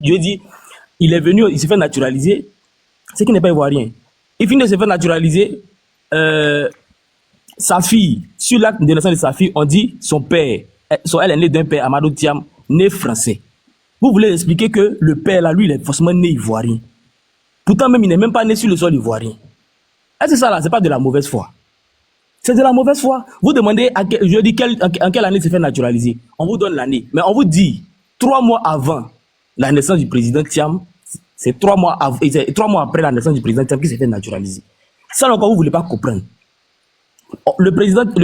Je dis, il est venu, il s'est fait naturaliser, c'est qu'il n'est pas ivoirien. Il finit de se faire naturaliser, sa fille, sur l'acte de naissance de sa fille, on dit son père, elle est née d'un père, Amadou Thiam, né français. Vous voulez expliquer que le père, là, lui, il est forcément né ivoirien. Pourtant, même, il n'est même pas né sur le sol ivoirien. Est-ce que ça, là, c'est pas de la mauvaise foi? C'est de la mauvaise foi. Vous demandez, je dis, en quelle année il s'est fait naturaliser. On vous donne l'année. Mais on vous dit, 3 mois avant la naissance du président Thiam, c'est 3 mois, 3 mois après la naissance du président Thiam qu'il s'est fait naturaliser. Ça encore, vous ne voulez pas comprendre. Le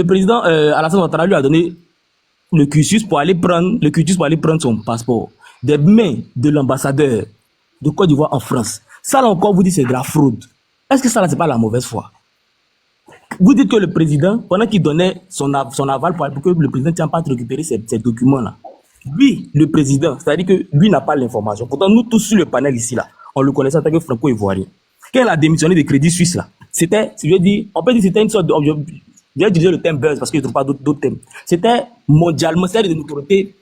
président Alassane Ouattara lui a donné le cursus pour aller prendre son passeport des mains de l'ambassadeur de Côte d'Ivoire en France. Ça là encore, vous dites c'est de la fraude. Est-ce que ça là, c'est pas la mauvaise foi? Vous dites que le président, pendant qu'il donnait son aval pour que le président Thiam pas récupérer ces documents-là, lui, le président, c'est-à-dire que lui n'a pas l'information. Pourtant, nous tous sur le panel ici, là, on le connaissait en tant que franco-ivoirien. Quand il a démissionné de Crédit Suisse, là, c'était, je veux dire, on peut dire que c'était une sorte de... Je vais utiliser le terme buzz parce que je ne trouve pas d'autres thèmes. C'était mondialement, c'est-à-dire de autorité,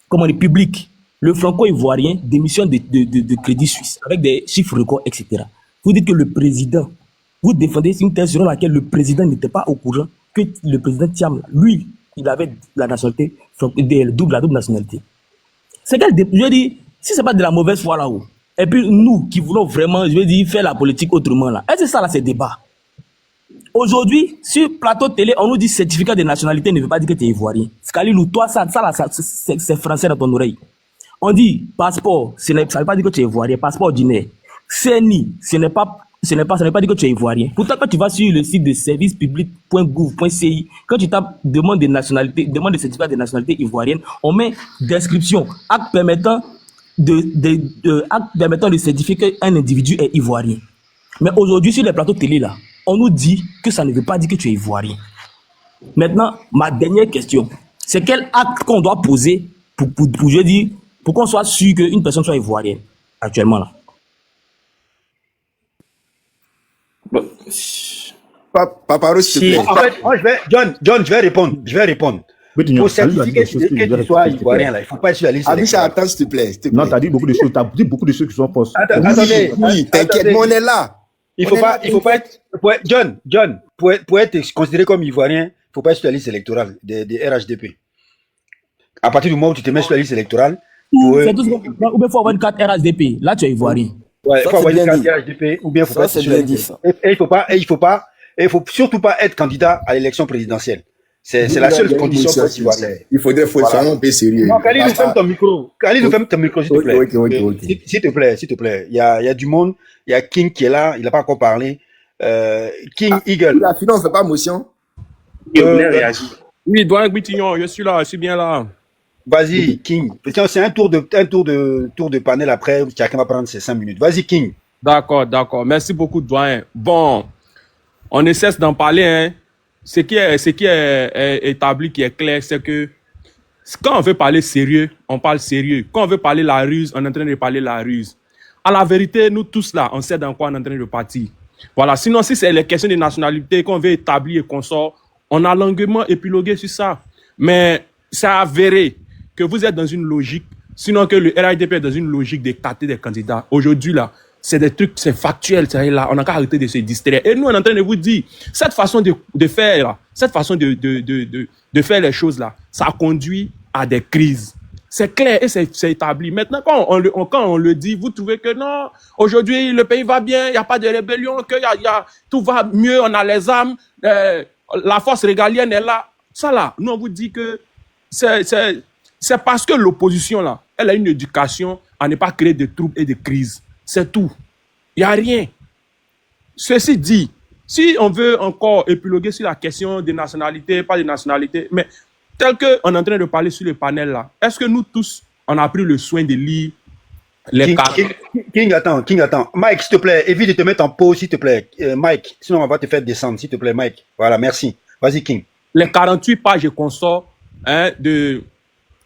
comment on dit, publique. Le franco-ivoirien démissionne de Crédit Suisse avec des chiffres records, etc. Vous dites que le président, vous défendez une thèse selon laquelle le président n'était pas au courant que le président Thiam, lui, il avait la nationalité, la double nationalité. C'est quel je veux dire, si c'est pas de la mauvaise foi là-haut, et puis nous qui voulons vraiment, je veux dire, faire la politique autrement là, est-ce que ça là c'est débat? Aujourd'hui, sur plateau télé, on nous dit certificat de nationalité ne veut pas dire que tu es ivoirien. Scalilou, toi, ça là, c'est français dans ton oreille. On dit passeport, ça ne veut pas dire que tu es ivoirien. Passeport ordinaire. CNI, ça ne veut pas dire que tu es ivoirien. Pourtant, quand tu vas sur le site de servicepublic.gouv.ci, quand tu tapes demande de nationalité, demande de certificat de nationalité ivoirienne, on met description, acte permettant de certifier qu'un individu est ivoirien. Mais aujourd'hui, sur les plateaux télé, là, on nous dit que ça ne veut pas dire que tu es ivoirien. Maintenant, ma dernière question, c'est quel acte qu'on doit poser pour qu'on soit sûr qu'une personne soit ivoirienne, actuellement, là? Paparo, s'il te plaît. En fait, moi, John, je vais répondre. Pour certifier que tu sois ivoirien, là, il ne faut pas être sur la liste. Abisha, attends, s'il te plaît. Non, tu as dit beaucoup de choses. Tu as dit beaucoup de choses qui sont fausses. Attendez. Oui, t'inquiète, mais on est là. Il faut pas être, John, pour être considéré comme ivoirien, il ne faut pas être sur la liste électorale des RHDP. À partir du moment où tu te mets sur la liste électorale, c'est tout ce qu'on comprend. Ou bien il faut avoir une carte RHDP. Là, tu es ivoirien. Ouais, il faut avoir une carte RHDP, ou bien il faut pas être sur la liste. Et il faut surtout pas être candidat à l'élection présidentielle. C'est la seule condition pour être ivoirien. Il faudrait être un peu sérieux. Non, Khalid, nous ferme ton micro. S'il te plaît. Okay. S'il te plaît. Il y a du monde. Il y a King qui est là. Il n'a pas encore parlé. King Eagle. La finance, c'est pas motion. Oui, doyen Gbitignon, je suis là, je suis bien là. Vas-y, King. C'est un tour de panel après. Chacun va prendre ses 5 minutes. Vas-y, King. D'accord. Merci beaucoup, doyen. Bon, on ne cesse d'en parler, hein. Ce qui est établi, qui est clair, c'est que quand on veut parler sérieux, on parle sérieux. Quand on veut parler la ruse, on est en train de parler la ruse. À la vérité, nous tous là, on sait dans quoi on est en train de partir. Voilà. Sinon, si c'est les questions de nationalité qu'on veut établir et qu'on sort, on a longuement épilogué sur ça. Mais c'est avéré que vous êtes dans une logique, sinon que le RHDP est dans une logique d'écarter des candidats. Aujourd'hui, là, c'est des trucs, c'est factuel, c'est là, on n'a qu'à arrêter de se distraire. Et nous, on est en train de vous dire, cette façon de faire, là, cette façon de faire les choses, là, ça conduit à des crises. C'est clair et c'est établi. Maintenant, quand on le dit, vous trouvez que non, aujourd'hui, le pays va bien, il n'y a pas de rébellion, tout va mieux, on a les armes, la force régalienne est là. Ça, là, nous, on vous dit que c'est parce que l'opposition, là, elle a une éducation à ne pas créer de troubles et de crises. C'est tout. Il n'y a rien. Ceci dit, si on veut encore épiloguer sur la question des nationalités, pas des nationalités, mais tel qu'on est en train de parler sur le panel là, est-ce que nous tous, on a pris le soin de lire les cartes? King, attends. Mike, s'il te plaît, évite de te mettre en pause, s'il te plaît. Mike, sinon on va te faire descendre, s'il te plaît, Mike. Voilà, merci. Vas-y, King. Les 48 pages et consorts de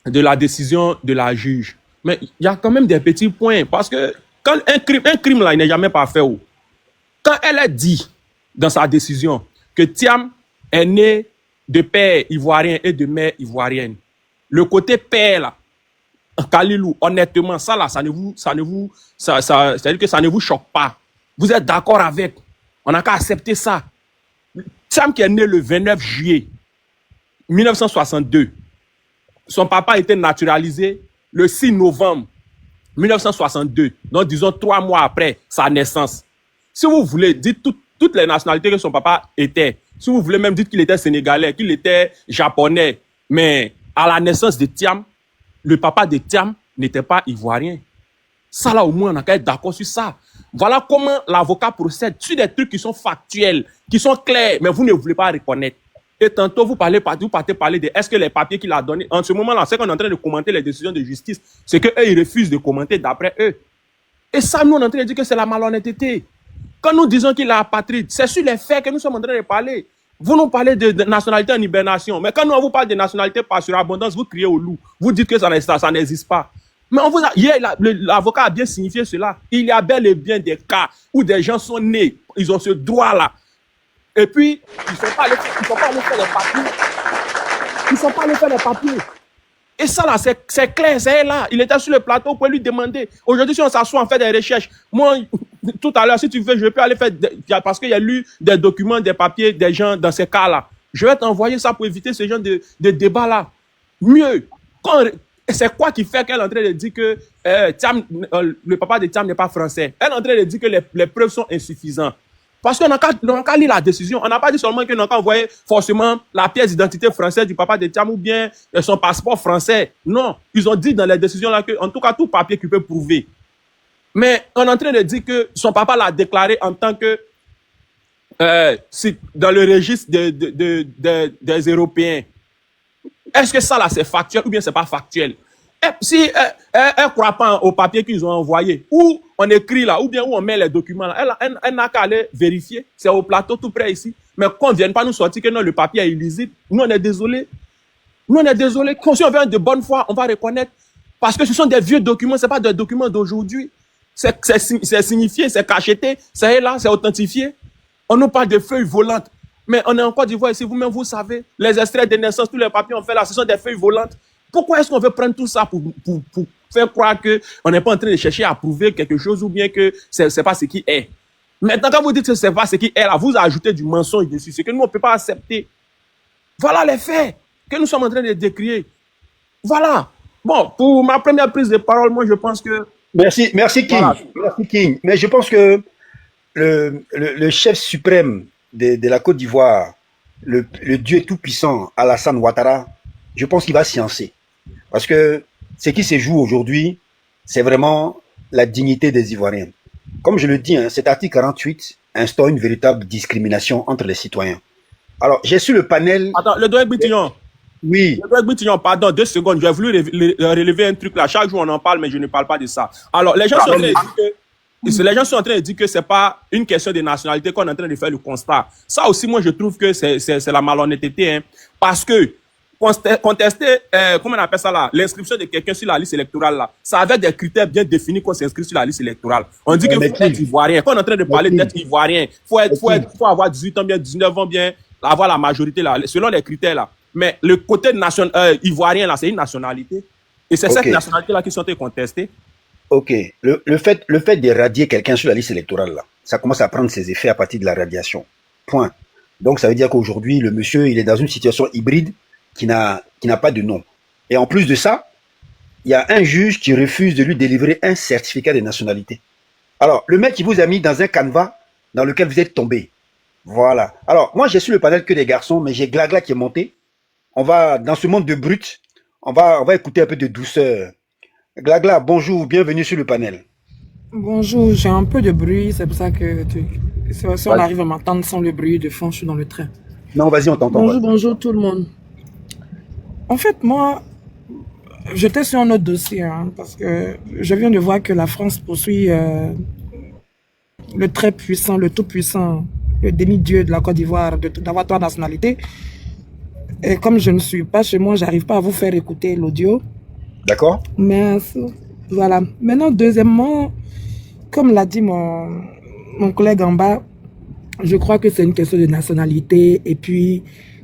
la décision de la juge. Mais il y a quand même des petits points, parce que quand un crime là, il n'est jamais pas fait. Quand elle a dit dans sa décision que Thiam est né de père ivoirien et de mère ivoirienne, le côté père là, Kalilou, honnêtement, ça là, c'est-à-dire que ça ne vous choque pas. Vous êtes d'accord avec. On n'a qu'à accepter ça. Thiam qui est né le 29 juillet 1962. Son papa était naturalisé le 6 novembre 1962. Donc, disons 3 mois après sa naissance. Si vous voulez, dites toutes les nationalités que son papa était. Si vous voulez même, dites qu'il était sénégalais, qu'il était japonais. Mais à la naissance de Thiam, le papa de Thiam n'était pas ivoirien. Ça là, au moins, on a qu'à être d'accord sur ça. Voilà comment l'avocat procède sur des trucs qui sont factuels, qui sont clairs, mais vous ne voulez pas reconnaître. Et tantôt, vous partez parler de est-ce que les papiers qu'il a donnés, en ce moment-là, c'est qu'on est en train de commenter les décisions de justice, c'est qu'eux, ils refusent de commenter d'après eux. Et ça, nous, on est en train de dire que c'est la malhonnêteté. Quand nous disons qu'il est apatride, c'est sur les faits que nous sommes en train de parler. Vous nous parlez de nationalité en hibernation, mais quand nous, on vous parle de nationalité par surabondance, vous criez au loup. Vous dites que ça n'existe pas. Mais hier, l'avocat a bien signifié cela. Il y a bel et bien des cas où des gens sont nés, ils ont ce droit-là. Et puis, ils ne sont pas allés faire les papiers. Ils ne sont pas allés faire les papiers. Et ça, là, c'est clair, c'est là. Il était sur le plateau, vous pouvez lui demander. Aujourd'hui, si on s'assoit, on fait des recherches. Moi, tout à l'heure, si tu veux, je peux aller faire, parce qu'il y a lu des documents, des papiers, des gens dans ces cas-là. Je vais t'envoyer ça pour éviter ce genre de débat-là. Mieux, c'est quoi qui fait qu'elle est en train de dire que le papa de Thiam n'est pas français? Elle est en train de dire que les preuves sont insuffisantes. Parce qu'on n'a qu'à lire la décision. On n'a pas dit seulement qu'on n'a qu'à envoyer forcément la pièce d'identité française du papa de Thiam ou bien son passeport français. Non, ils ont dit dans les décisions là que, en tout cas, tout papier qui peut prouver. Mais on est en train de dire que son papa l'a déclaré en tant que dans le registre des Européens. Est-ce que ça là c'est factuel ou bien c'est pas factuel? Si elle ne croit pas au papier qu'ils ont envoyé, ou on écrit là, ou bien où on met les documents là, elle n'a qu'à aller vérifier. C'est au plateau tout près ici. Mais qu'on ne vienne pas nous sortir que non, le papier est illisible, nous on est désolé. Nous on est désolé. Si on vient de bonne foi, on va reconnaître. Parce que ce sont des vieux documents, ce n'est pas des documents d'aujourd'hui. C'est signifié, c'est cacheté, c'est là, c'est authentifié. On nous parle de feuilles volantes. Mais on est en Côte d'Ivoire ici, vous-même vous savez, les extraits de naissance, tous les papiers qu'on fait là, ce sont des feuilles volantes. Pourquoi est-ce qu'on veut prendre tout ça pour faire croire qu'on n'est pas en train de chercher à prouver quelque chose ou bien que c'est pas ce qui est? Maintenant, quand vous dites que c'est pas ce qui est là, vous ajoutez du mensonge dessus. C'est que nous, on ne peut pas accepter. Voilà les faits que nous sommes en train de décrire. Voilà. Bon, pour ma première prise de parole, moi, je pense que... Merci King. Voilà. Merci King. Mais je pense que le chef suprême de la Côte d'Ivoire, le Dieu tout-puissant, Alassane Ouattara, je pense qu'il va sciencer. Parce que ce qui se joue aujourd'hui, c'est vraiment la dignité des Ivoiriens. Comme je le dis, cet article 48 instaure une véritable discrimination entre les citoyens. Alors, j'ai su le panel... Attends, le doyen Bitillon. Oui. Le doyen Bitillon, pardon, 2 secondes. J'ai voulu relever un truc là. Chaque jour, on en parle, mais je ne parle pas de ça. Alors, les gens sont en train de dire que... Les gens sont en train de dire que c'est pas une question de nationalité qu'on est en train de faire le constat. Ça aussi, moi, je trouve que c'est la malhonnêteté, hein, parce que contester, comment on appelle ça là, l'inscription de quelqu'un sur la liste électorale là, ça avait des critères bien définis qu'on s'inscrit sur la liste électorale. On dit qu'il faut être ivoirien. Quand on est en train de parler d'être ivoirien, faut avoir 18 ans bien, 19 ans bien, avoir la majorité là, selon les critères là. Mais le côté ivoirien là, c'est une nationalité. Et c'est cette nationalité là qui sont contestées. Ok. Le fait d'éradier quelqu'un sur la liste électorale là, ça commence à prendre ses effets à partir de la radiation. Point. Donc ça veut dire qu'aujourd'hui, le monsieur, il est dans une situation hybride qui n'a pas de nom. Et en plus de ça, il y a un juge qui refuse de lui délivrer un certificat de nationalité. Alors, le mec, il vous a mis dans un canevas dans lequel vous êtes tombé. Voilà. Alors, moi, j'ai sur le panel que des garçons, mais j'ai Glagla qui est monté. On va, dans ce monde de brut, on va écouter un peu de douceur. Glagla, bonjour, bienvenue sur le panel. Bonjour, j'ai un peu de bruit, c'est pour ça que si on arrive à m'entendre sans le bruit de fond, je suis dans le train. Non, vas-y, on t'entend. Bonjour tout le monde. En fait, moi, j'étais sur un autre dossier, parce que je viens de voir que la France poursuit le très puissant, le tout puissant, le demi-dieu de la Côte d'Ivoire d'avoir 3 nationalités. Et comme je ne suis pas chez moi, j'arrive pas à vous faire écouter l'audio. D'accord. Mais voilà. Maintenant, deuxièmement, comme l'a dit mon collègue en bas, je crois que c'est une question de nationalité. Et puis,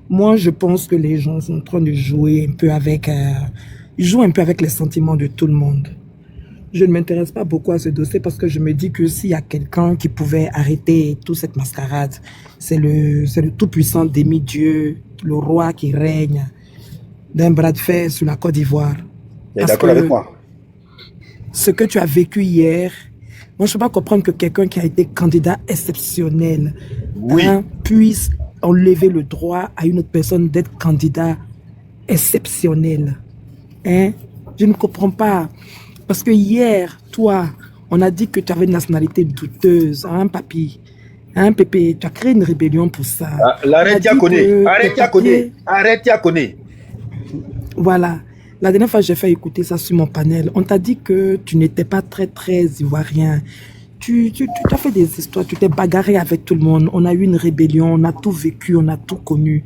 moi, je pense que les gens sont en train de jouer un peu avec il joue un peu avec les sentiments de tout le monde. Je ne m'intéresse pas beaucoup à ce dossier parce que je me dis que s'il y a quelqu'un qui pouvait arrêter toute cette mascarade, c'est le tout-puissant demi-dieu, le roi qui règne d'un bras de fer sur la Côte d'Ivoire. Tu es d'accord avec moi? Ce que tu as vécu hier, moi je ne peux pas comprendre que quelqu'un qui a été candidat exceptionnel puisse enlever le droit à une autre personne d'être candidat exceptionnel. Hein? Je ne comprends pas. Parce que hier, toi, on a dit que tu avais une nationalité douteuse, hein, papy? Hein, Pépé, tu as créé une rébellion pour ça. Arrête, tu connais. Voilà. La dernière fois, j'ai fait écouter ça sur mon panel. On t'a dit que tu n'étais pas très ivoirien. Tu as fait des histoires, tu t'es bagarré avec tout le monde. On a eu une rébellion, on a tout vécu, on a tout connu.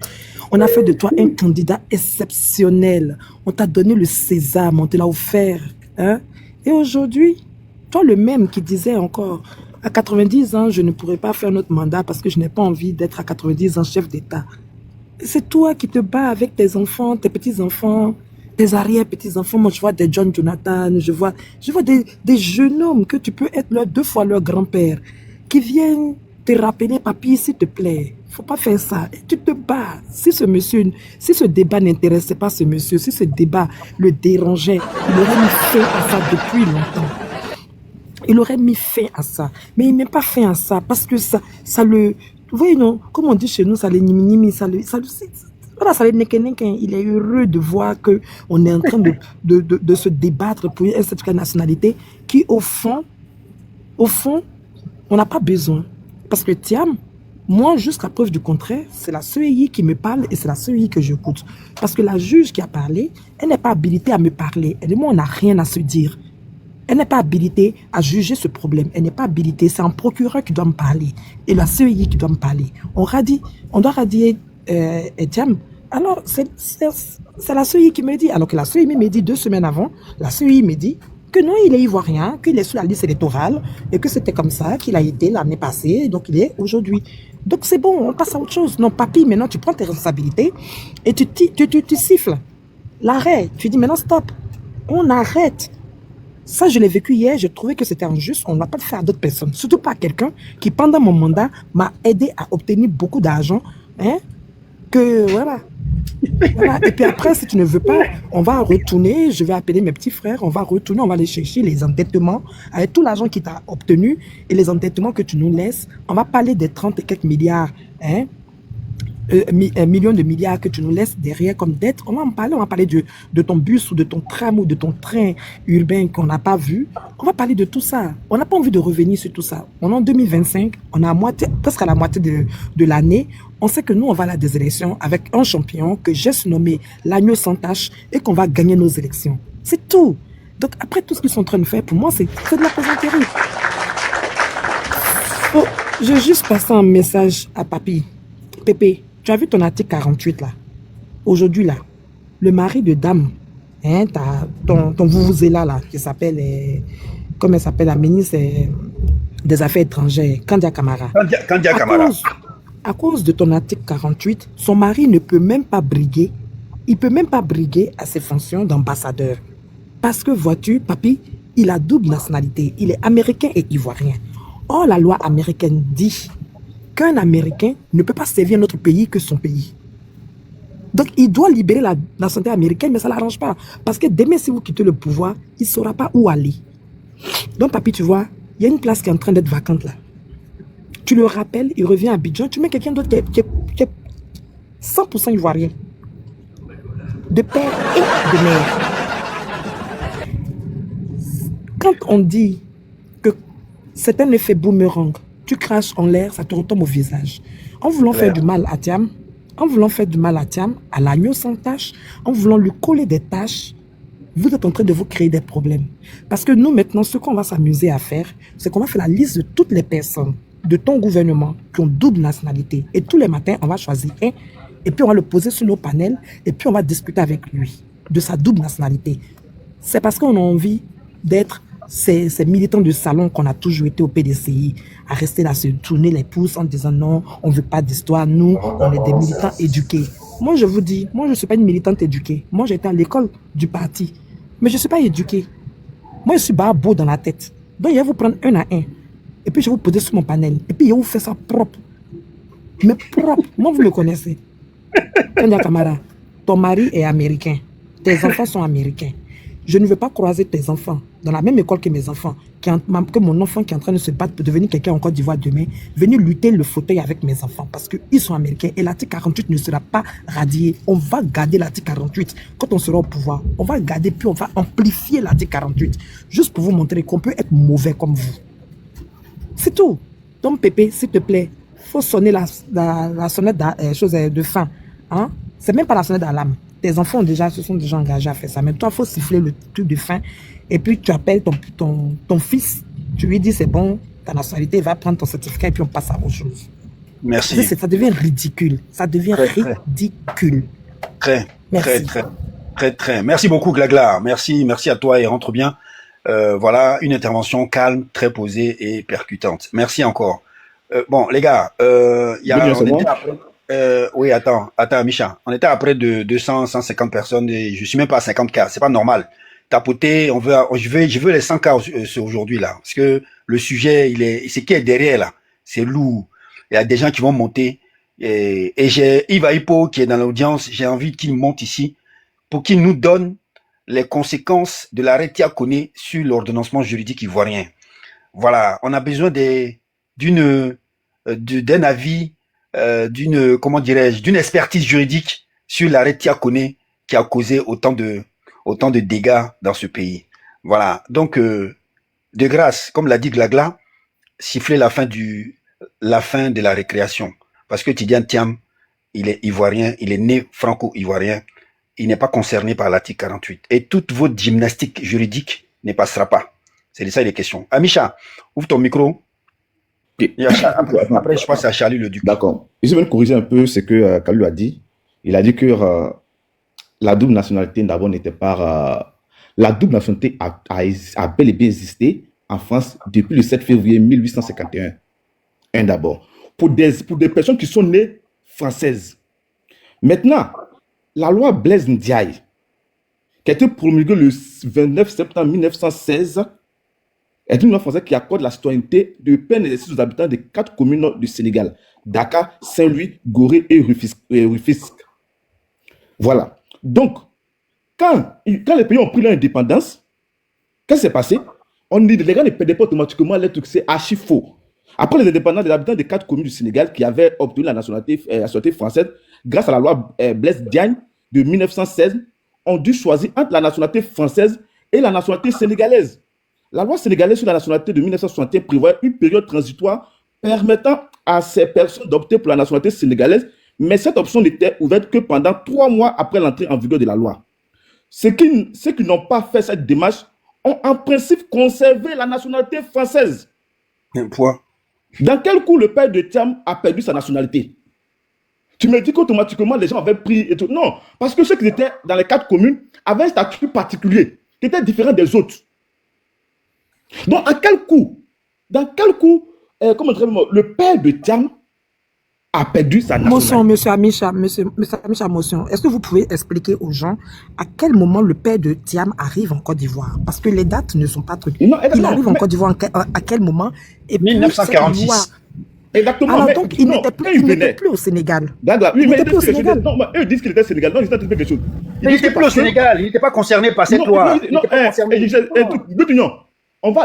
On a fait de toi un candidat exceptionnel. On t'a donné le sésame, on te l'a offert. Hein? Et aujourd'hui, toi le même qui disait encore, à 90 ans, je ne pourrais pas faire notre mandat parce que je n'ai pas envie d'être à 90 ans chef d'État. C'est toi qui te bats avec tes enfants, tes petits-enfants, tes arrière-petits-enfants. Moi, je vois des John Jonathan, je vois des jeunes hommes que tu peux être deux fois leur grand-père, qui viennent te rappeler, papy, s'il te plaît, faut pas faire ça. Et tu te bats. Si ce débat n'intéressait pas ce monsieur, si ce débat le dérangeait, il aurait mis fin à ça depuis longtemps. Il aurait mis fin à ça. Mais il ne met pas fin à ça parce que ça le... Vous voyez, non, comme on dit chez nous, ça le nimini, ça le il est heureux de voir qu'on est en train de se débattre pour une certificat de nationalité qui, au fond, on n'a pas besoin. Parce que Thiam, moi, jusqu'à preuve du contraire, c'est la CEI qui me parle et c'est la CEI que j'écoute. Parce que la juge qui a parlé, elle n'est pas habilitée à me parler. Elle et moi, on n'a rien à se dire. Elle n'est pas habilitée à juger ce problème. Elle n'est pas habilitée. C'est un procureur qui doit me parler. Et la CEI qui doit me parler. On doit radier Thiam. Alors, c'est la CEI qui me dit. Alors que la CEI me dit 2 semaines avant, la CEI me dit que non, il est ivoirien, qu'il est sur la liste électorale et que c'était comme ça qu'il a été l'année passée, donc il est aujourd'hui. Donc c'est bon, on passe à autre chose. Non, papy, maintenant tu prends tes responsabilités et tu siffles. L'arrêt, tu dis maintenant stop, on arrête. Ça, je l'ai vécu hier, j'ai trouvé que c'était injuste, on ne va pas le faire à d'autres personnes. Surtout pas à quelqu'un qui, pendant mon mandat, m'a aidé à obtenir beaucoup d'argent. Hein, que voilà. Voilà. Et puis après, si tu ne veux pas, on va retourner, je vais appeler mes petits frères, on va retourner, on va aller chercher les endettements avec tout l'argent qui t'a obtenu et les endettements que tu nous laisses. On va parler des 30 et quelques milliards, hein, millions de milliards que tu nous laisses derrière comme dette. On va parler de ton bus ou de ton tram ou de ton train urbain qu'on n'a pas vu. On va parler de tout ça. On n'a pas envie de revenir sur tout ça. On est en 2025, on a presque à la moitié de l'année. On sait que nous, on va à des élections avec un champion que j'ai surnommé l'agneau sans tache et qu'on va gagner nos élections. C'est tout. Donc après tout ce qu'ils sont en train de faire, pour moi, c'est de la plaisanterie. Oh, j'ai juste passé un message à papy. Pépé, tu as vu ton article 48 là? Aujourd'hui là, le mari de dame, hein, ton vuvuzela là, qui s'appelle, comment elle s'appelle, la ministre des Affaires étrangères, Kandia Camara. Kandia Camara. À cause de ton article 48, son mari ne peut même pas briguer, il peut même pas briguer à ses fonctions d'ambassadeur. Parce que vois-tu, papy, il a double nationalité, il est américain et ivoirien. Or, la loi américaine dit qu'un Américain ne peut pas servir notre pays que son pays. Donc, il doit libérer la nationalité américaine, mais ça ne l'arrange pas. Parce que demain, si vous quittez le pouvoir, il ne saura pas où aller. Donc, papy, tu vois, il y a une place qui est en train d'être vacante là. Tu le rappelles, il revient à Abidjan, tu mets quelqu'un d'autre qui est 100% ivoirien. De père et de mère. Quand on dit que c'est un effet boomerang, tu craches en l'air, ça te retombe au visage. En voulant faire du mal à Thiam, à l'agneau sans tache, en voulant lui coller des tâches, vous êtes en train de vous créer des problèmes. Parce que nous, maintenant, ce qu'on va s'amuser à faire, c'est qu'on va faire la liste de toutes les personnes de ton gouvernement qui ont double nationalité. Et tous les matins, on va choisir un, et puis on va le poser sur nos panels, et puis on va discuter avec lui de sa double nationalité. C'est parce qu'on a envie d'être ces militants de salon qu'on a toujours été au PDCI, à rester là, se tourner les pouces en disant non, on ne veut pas d'histoire, nous, on est des militants éduqués. Moi, je vous dis, moi, je ne suis pas une militante éduquée. Moi, j'étais à l'école du parti. Mais je ne suis pas éduquée. Moi, je suis barbeau dans la tête. Donc, il va vous prendre un à un. Et puis, je vais vous poser sur mon panel. Et puis, il va vous faire ça propre. Mais propre. Moi, vous me connaissez. Kenya Kamara, ton mari est américain. Tes enfants sont américains. Je ne veux pas croiser tes enfants dans la même école que mes enfants, que mon enfant qui est en train de se battre pour devenir quelqu'un en Côte d'Ivoire demain, venir lutter le fauteuil avec mes enfants parce qu'ils sont américains et l'article 48 ne sera pas radié. On va garder l'article 48 quand on sera au pouvoir. On va garder puis on va amplifier l'article 48 juste pour vous montrer qu'on peut être mauvais comme vous. C'est tout. Donc Pépé, s'il te plaît, faut sonner la sonnette de fin. Hein? C'est même pas la sonnette d'alarme. Tes enfants se sont déjà engagés à faire ça. Mais toi, il faut siffler le truc de fin. Et puis, tu appelles ton fils. Tu lui dis, c'est bon, ta nationalité, il va prendre ton certificat et puis on passe à autre chose. Merci. Ça devient ridicule. Ça devient ridicule. Très. Merci beaucoup, Glagla. Merci à toi et rentre bien. Voilà, une intervention calme, très posée et percutante. Merci encore. Bon, les gars, oui, attends, Micha. On était à près de 200, 150 personnes et je suis même pas à 50K. C'est pas normal. Tapoter, je veux les 100K aujourd'hui, là. Parce que le sujet, ce qui est derrière, là, c'est lourd. Il y a des gens qui vont monter. Et j'ai Yves Aipo qui est dans l'audience. J'ai envie qu'il monte ici pour qu'il nous donne les conséquences de l'arrêt Tiakoné sur l'ordonnancement juridique ivoirien. Voilà. On a besoin d'un avis, d'une expertise juridique sur l'arrêt Tiakoné qui a causé autant de dégâts dans ce pays. Voilà. Donc, de grâce, comme l'a dit Glagla, siffler la fin de la récréation. Parce que Tidiane Thiam, il est ivoirien, il est né franco-ivoirien, il n'est pas concerné par l'article 48. Et toute votre gymnastique juridique ne passera pas. C'est de ça les questions. Amisha, ouvre ton micro. Après, je passe à Charlie le Duc. D'accord. Je vais corriger un peu ce que Kalou a dit. Il a dit que la double nationalité d'abord n'était pas... la double nationalité a bel et bien existé en France depuis le 7 février 1851. Un d'abord. Pour des personnes qui sont nées françaises. Maintenant, la loi Blaise Ndiaye, qui a été promulguée le 29 septembre 1916, est une loi française qui accorde la citoyenneté de plein exercice aux habitants des 4 communes du Sénégal: Dakar, Saint-Louis, Gorée et Rufisque. Voilà. Donc, quand les pays ont pris leur indépendance, qu'est-ce qui s'est passé? Les gens ne perdaient pas automatiquement les trucs, c'est archi faux. Après les indépendants, les habitants des 4 communes du Sénégal qui avaient obtenu la nationalité française, grâce à la loi Blaise Diagne de 1916, ont dû choisir entre la nationalité française et la nationalité sénégalaise. La loi sénégalaise sur la nationalité de 1961 prévoit une période transitoire permettant à ces personnes d'opter pour la nationalité sénégalaise, mais cette option n'était ouverte que pendant 3 mois après l'entrée en vigueur de la loi. Ceux qui n'ont pas fait cette démarche ont en principe conservé la nationalité française. Pourquoi? Dans quel coup le père de Thiam a perdu sa nationalité? Tu me dis qu'automatiquement les gens avaient pris et tout. Non, parce que ceux qui étaient dans les 4 communes avaient un statut particulier qui était différent des autres. Donc, dans quel coup, le père de Thiam a perdu sa nationalité? Monsieur Amisha, motion. Est-ce que vous pouvez expliquer aux gens à quel moment le père de Thiam arrive en Côte d'Ivoire? Parce que les dates ne sont pas trucs. Il arrive en Côte d'Ivoire à quel moment? Et 1946. Exactement. Alors donc, il n'était plus au Sénégal. D'accord. Oui, mais il était au Sénégal. Non, eux disent qu'il était au Sénégal. Non, ils ont fait quelque chose. Il n'était plus au Sénégal. Il n'était pas concerné par cette loi. Non,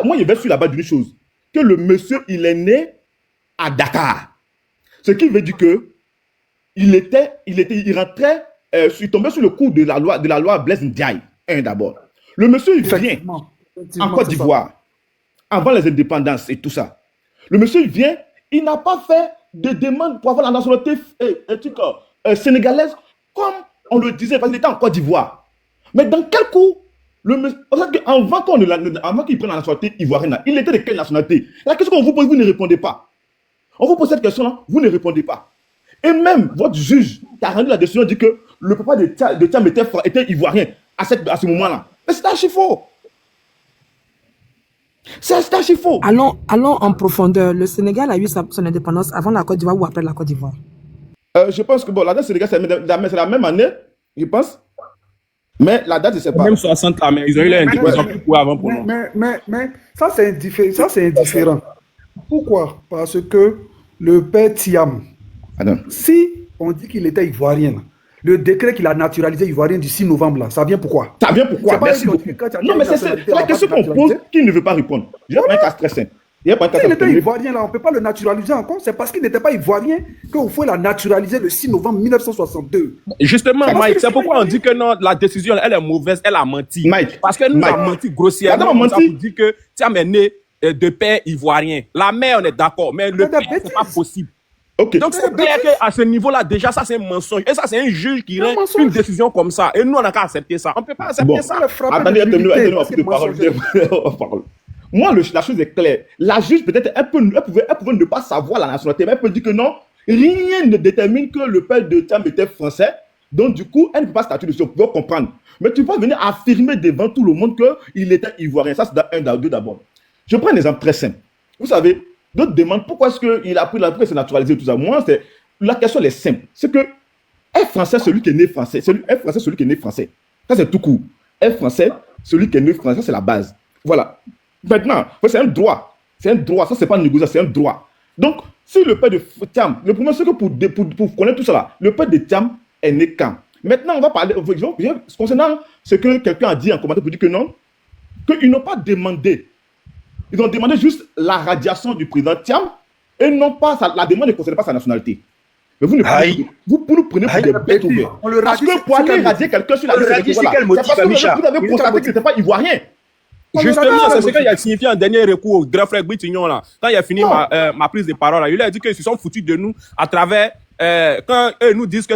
moi, je vais sur la base d'une chose. Que le monsieur, il est né à Dakar. Ce qui veut dire que il rentrait, il tombait sur le coup de la loi Blaise Ndiaye. D'abord. Le monsieur, il vient en Côte d'Ivoire, avant les indépendances et tout ça. Le monsieur, il vient, il n'a pas fait de demande pour avoir la nationalité sénégalaise, comme on le disait, parce qu'il était en Côte d'Ivoire. Mais dans quel coup, avant qu'il prenne la nationalité ivoirienne, il était de quelle nationalité? La question qu'on vous pose, vous ne répondez pas. On vous pose cette question-là, vous ne répondez pas. Et même votre juge qui a rendu la décision dit que le papa de Thiam était ivoirien à ce moment-là. Mais c'est archi faux. C'est archi faux. Allons en profondeur. Le Sénégal a eu son indépendance avant la Côte d'Ivoire ou après la Côte d'Ivoire? Je pense que bon, la date sénégalaise, c'est la même année, je pense. Mais la date, je ne sais pas. Même 60 là, mais ils ont eu ils ont pu pouvoir avant pour nous. Mais ça, c'est indifférent. Pourquoi? Parce que le père Thiam, Attends. si on dit qu'il était ivoirien, le décret qu'il a naturalisé ivoirien du 6 novembre, là, ça vient pourquoi? Ça vient pourquoi? C'est pas Merci lui qui beaucoup. dit quand tu as Non, mais c'est nationalité, la on question va qu'on pose naturaliser. qui ne veut pas répondre. Je vais prendre un cas très simple. Il y a pas un cas S'il était très simple. ivoirien, là, on ne peut pas le naturaliser encore. C'est parce qu'il n'était pas ivoirien qu'il faut la naturaliser le 6 novembre 1962. Justement, Parce Mike, que c'est c'est pourquoi pas on dit que non, la décision, elle est mauvaise, elle a menti. Mike, Parce que nous Mike. avons menti grossièrement. Attends, on On menti. vous dit que Thiam est né de père ivoirien. La mère, on est d'accord, mais le C'est des père, c'est pas bêtises. possible. Ok. Donc, c'est clair qu'à ce niveau-là, déjà, ça, c'est un mensonge. Et ça, c'est un juge qui rend mensonge. une décision comme ça. Et nous, on n'a qu'à accepter ça. On ne peut pas accepter Bon, ça. le frapper attendez, de nullité, attendez-moi parce de que parole. mensonge. Parole. Moi, la chose est claire. La juge, peut-être, elle pouvait ne pas savoir la nationalité, mais elle peut dire que non, rien ne détermine que le père de Thiam était français. Donc, du coup, elle ne peut pas statuer dessus. On peut comprendre. Mais tu peux venir affirmer devant tout le monde qu'il était ivoirien. Ça, c'est un, deux d'abord. Je prends un exemple très simple. Vous savez, d'autres demandent pourquoi est-ce qu'il a pris la presse naturalisée et tout ça. Moi, la question elle est simple. C'est que est français celui qui est né français. Est français celui qui est né français. Ça, c'est tout court. Est français celui qui est né français. Ça, c'est la base. Voilà. Maintenant, c'est un droit. C'est un droit. Ça, c'est pas négociable, c'est un droit. Donc, si le père de Thiam, le premier, c'est que pour connaître tout ça là, le père de Thiam est né quand? Maintenant, on va parler, concernant ce que quelqu'un a dit en commentaire pour dire que non, qu'ils n'ont pas demandé. Ils ont demandé juste la radiation du président Thiam et non pas, la demande ne concerne pas sa nationalité. Mais vous nous prenez pour des bêtes ouvertes. Parce que pour aller radier quelqu'un sur la liste électorale, c'est quel motif, parce que Amicha? vous avez constaté qu'il n'était pas ivoirien. Justement, c'est ce qu'il a signifié en dernier recours au grand frère Britignon, là. Quand il a fini ma prise de parole, là, il a dit qu'ils se sont foutus de nous à travers, quand eux nous disent que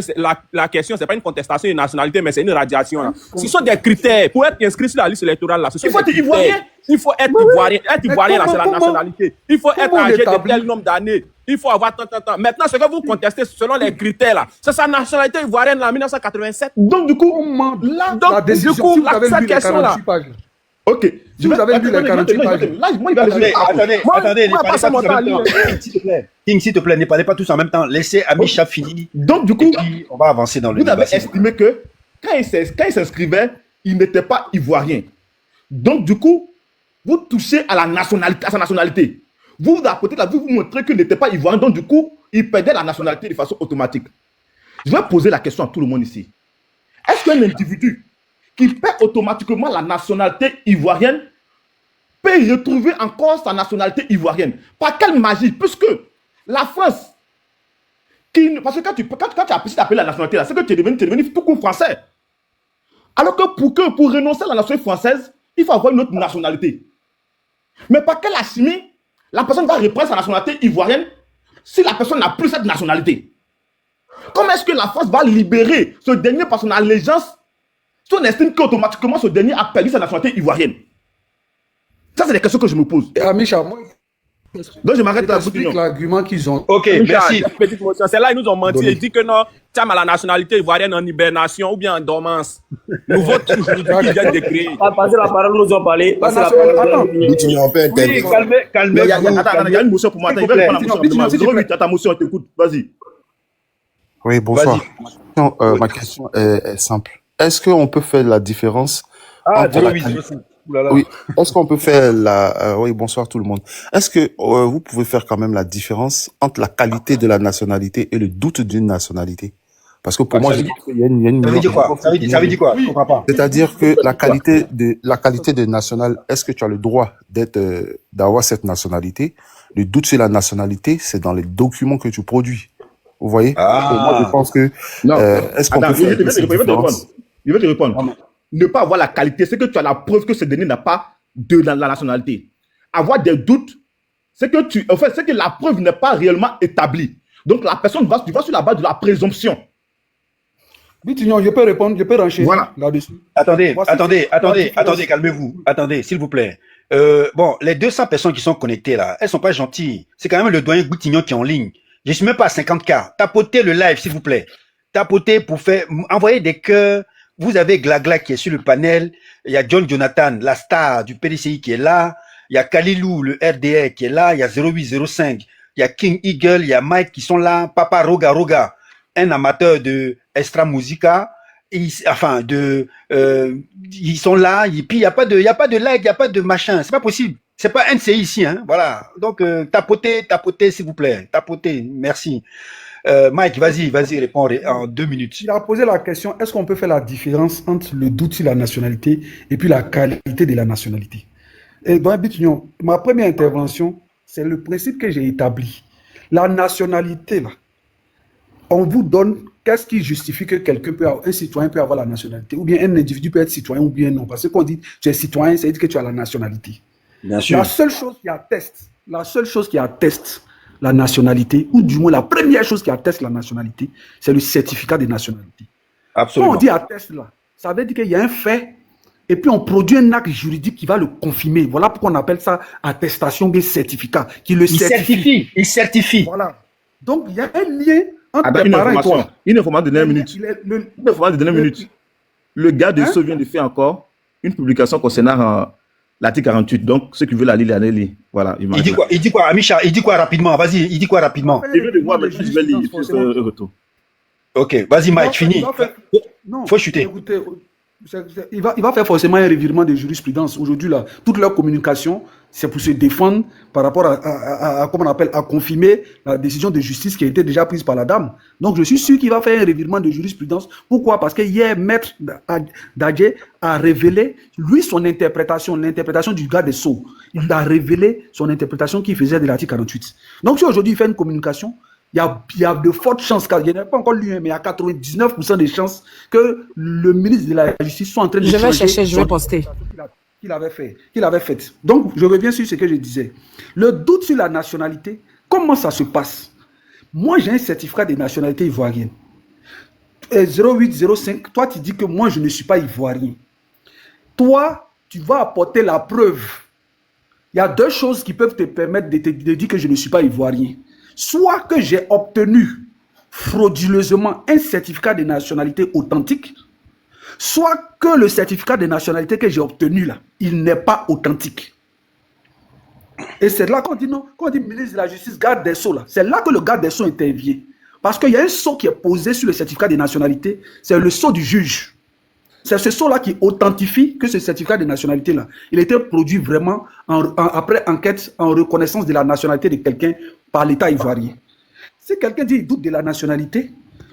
la question, c'est pas une contestation de nationalité, mais c'est une radiation, là. Ce sont des critères. Pour être inscrit sur la liste électorale, là, ce sont Il faut des être ivoirien. critères. Il faut être ivoirien. Être ivoirien, là, c'est la comment- nationalité. Il faut être comment on âgé de l'établit? tel nombre d'années. Il faut avoir tant. Maintenant, ce que vous contestez selon les critères, là, c'est sa nationalité ivoirienne, là, en 1987. Donc, du coup, Comment là, donc, la décision, du coup, si vous avez cette lu les question-là. 48 pages. ok. Si vous avez lu les 48 pages. Là, moi, il va Attendez, attendez, ne moi, parlez passez pas mon tous en même temps à temps. lire. King, s'il te plaît. King, s'il te plaît, ne parlez pas tous en même temps. Laissez Amicha finir. Donc, du Et coup, puis, on va avancer dans le vous débat. avez estimé que quand il s'inscrivait, il n'était pas ivoirien. Donc, du coup, vous touchez à sa nationalité. Vous, à côté de la vous montrez qu'il n'était pas ivoirien. Donc, du coup, il perdait la nationalité de façon automatique. Je vais poser la question à tout le monde ici. Est-ce qu'un individu qui perd automatiquement la nationalité ivoirienne peut retrouver encore sa nationalité ivoirienne? Par quelle magie? Puisque la France, parce que quand tu as appris d'appeler la nationalité, là, c'est que tu es devenu tout court français. Alors que pour renoncer à la nationalité française, il faut avoir une autre nationalité. Mais par quelle chimie la personne va reprendre sa nationalité ivoirienne si la personne n'a plus cette nationalité? Comment est-ce que la France va libérer ce dernier par son allégeance si on estime qu'automatiquement ce dernier a perdu sa nationalité ivoirienne? Ça, c'est des questions que je me pose. Et Amicha, moi, Donc, je m'arrête là. j'explique l'argument qu'ils ont. Ok, merci. Petite motion. C'est là ils nous ont menti. Ils disent que non, Thiam a la nationalité ivoirienne en hibernation ou bien en dormance. Nouveau truc juridique qu'ils viennent de créer. Passez la parole, nous ont parlé. La Passez la nation- parole. attends. On peut intervenir. Calmez-vous. Il y a une motion pour moi. Attends, il va répondre à la motion. 08, ta motion, t'écoute. Vas-y. Oui, bonsoir. Vas-y. Ma question est simple. Est-ce qu'on peut faire la différence Ah, entre la 08, qualité- 05. Ouh là là. Oui, est-ce qu'on peut faire la... oui, bonsoir tout le monde. Est-ce que vous pouvez faire quand même la différence entre la qualité de la nationalité et le doute d'une nationalité? Parce que pour moi, je pense qu'il y a une... Ça veut dire quoi? Ça veut dire quoi? Je comprends pas. C'est-à-dire que la qualité de national, est-ce que tu as le droit d'avoir cette nationalité? Le doute sur la nationalité, c'est dans les documents que tu produis. Vous voyez? Ah. Et moi, je pense que Non. est-ce qu'on Attends, peut faire cette différence? Je vais te répondre. Ne pas avoir la qualité, c'est que tu as la preuve que ce dernier n'a pas de la nationalité. Avoir des doutes, c'est que c'est que la preuve n'est pas réellement établie. Donc la personne tu vas sur la base de la présomption. Bitignon, je peux répondre, je peux renchaîner Voilà. là-dessus. Attendez, Voici- attendez, calmez-vous. Attendez, s'il vous plaît. Bon, les 200 personnes qui sont connectées là, elles sont pas gentilles. C'est quand même le doyen Goutignon qui est en ligne. Je suis même pas à 50K. Tapotez le live, s'il vous plaît. Tapotez pour envoyer des cœurs. Vous avez Glagla qui est sur le panel. Il y a John Jonathan, la star du PDCI qui est là. Il y a Kalilou, le RDR qui est là. Il y a 0805. Il y a King Eagle, il y a Mike qui sont là. Papa Roga. un amateur de extra musica, ils sont là, et puis il y a pas de like, il y a pas de machin, c'est pas possible. C'est pas NCI ici, hein. Voilà. Donc tapotez, s'il vous plaît, tapotez. Merci. Mike, vas-y, réponds en 2 minutes. Il a posé la question, est-ce qu'on peut faire la différence entre le doute sur la nationalité et puis la qualité de la nationalité? Et dans Bitunion, ma première intervention, c'est le principe que j'ai établi. La nationalité, là, on vous donne qu'est-ce qui justifie que un citoyen peut avoir la nationalité, ou bien un individu peut être citoyen ou bien non. Parce que quand on dit tu es citoyen, ça veut dire que tu as la nationalité. Bien sûr. La seule chose qui atteste la nationalité, ou du moins la première chose qui atteste la nationalité, c'est le certificat de nationalité. Absolument. Quand on dit atteste là, ça veut dire qu'il y a un fait, et puis on produit un acte juridique qui va le confirmer. Voilà pourquoi on appelle ça attestation des certificats, qui le certifie. Il certifie. Voilà. Donc il y a un lien entre tes Une parents et information. toi. Une information de 1 minute. Une information de 1 minute. Le gars de Hein? Sceaux vient de faire encore une publication concernant l'article 48. Donc, ceux qui veulent la lire, allez lire. Voilà. Il dit quoi, Amisha? Il dit quoi rapidement? Vas-y, il dit quoi rapidement? Je vais le voir, mais je vais lire. Je fais un retour. Ok, vas-y Mike, fini. Non, Faut chuter. Écoutez, il va faire forcément un revirement de jurisprudence. Aujourd'hui, là, toute leur communication, c'est pour se défendre par rapport à comment on appelle, à confirmer la décision de justice qui a été déjà prise par la dame. Donc, je suis sûr qu'il va faire un revirement de jurisprudence. Pourquoi? Parce que hier, Maître Dadje a révélé, lui, son interprétation, l'interprétation du gars des Sceaux. Il a révélé son interprétation qu'il faisait de l'article 48. Donc, si aujourd'hui, il fait une communication, il y a de fortes chances, car il n'y a pas encore lu, mais il y a 99% de chances que le ministre de la Justice soit en train de Je vais changer chercher, je vais poster. qu'il avait fait. Donc, je reviens sur ce que je disais. Le doute sur la nationalité, comment ça se passe? Moi, j'ai un certificat de nationalité ivoirienne. 0805, toi, tu dis que moi, je ne suis pas ivoirien. Toi, tu vas apporter la preuve. Il y a 2 choses qui peuvent te permettre de dire que je ne suis pas ivoirien. Soit que j'ai obtenu frauduleusement un certificat de nationalité authentique, soit que le certificat de nationalité que j'ai obtenu là, il n'est pas authentique. Et c'est là qu'on dit non, quand on dit ministre de la Justice, garde des Sceaux là, c'est là que le garde des Sceaux intervient. Parce qu'il y a un sceau qui est posé sur le certificat de nationalité, c'est le sceau du juge. C'est ce sceau-là qui authentifie que ce certificat de nationalité-là, il a été produit vraiment après enquête en reconnaissance de la nationalité de quelqu'un par l'État ivoirien. Si quelqu'un dit qu'il doute de la nationalité,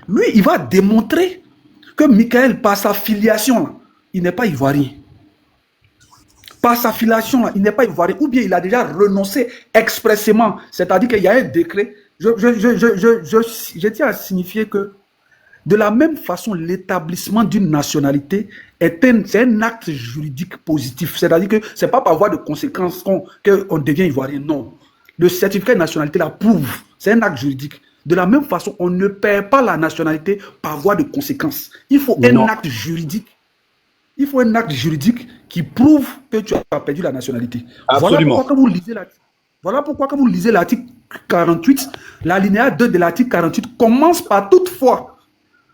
lui, il va démontrer que Michael, par sa filiation, là, il n'est pas ivoirien. Par sa filiation, là, il n'est pas ivoirien. Ou bien il a déjà renoncé expressément. C'est-à-dire qu'il y a un décret. Je tiens à signifier que de la même façon, l'établissement d'une nationalité c'est un acte juridique positif. C'est-à-dire que ce n'est pas par voie de conséquence qu'on devient ivoirien. Non. Le certificat de nationalité la prouve. C'est un acte juridique. De la même façon, on ne perd pas la nationalité par voie de conséquence. Il faut un acte juridique. Il faut un acte juridique qui prouve que tu as perdu la nationalité. Absolument. Voilà pourquoi quand vous lisez l'article 48, l'alinéa 2 de l'article 48 commence par toutefois.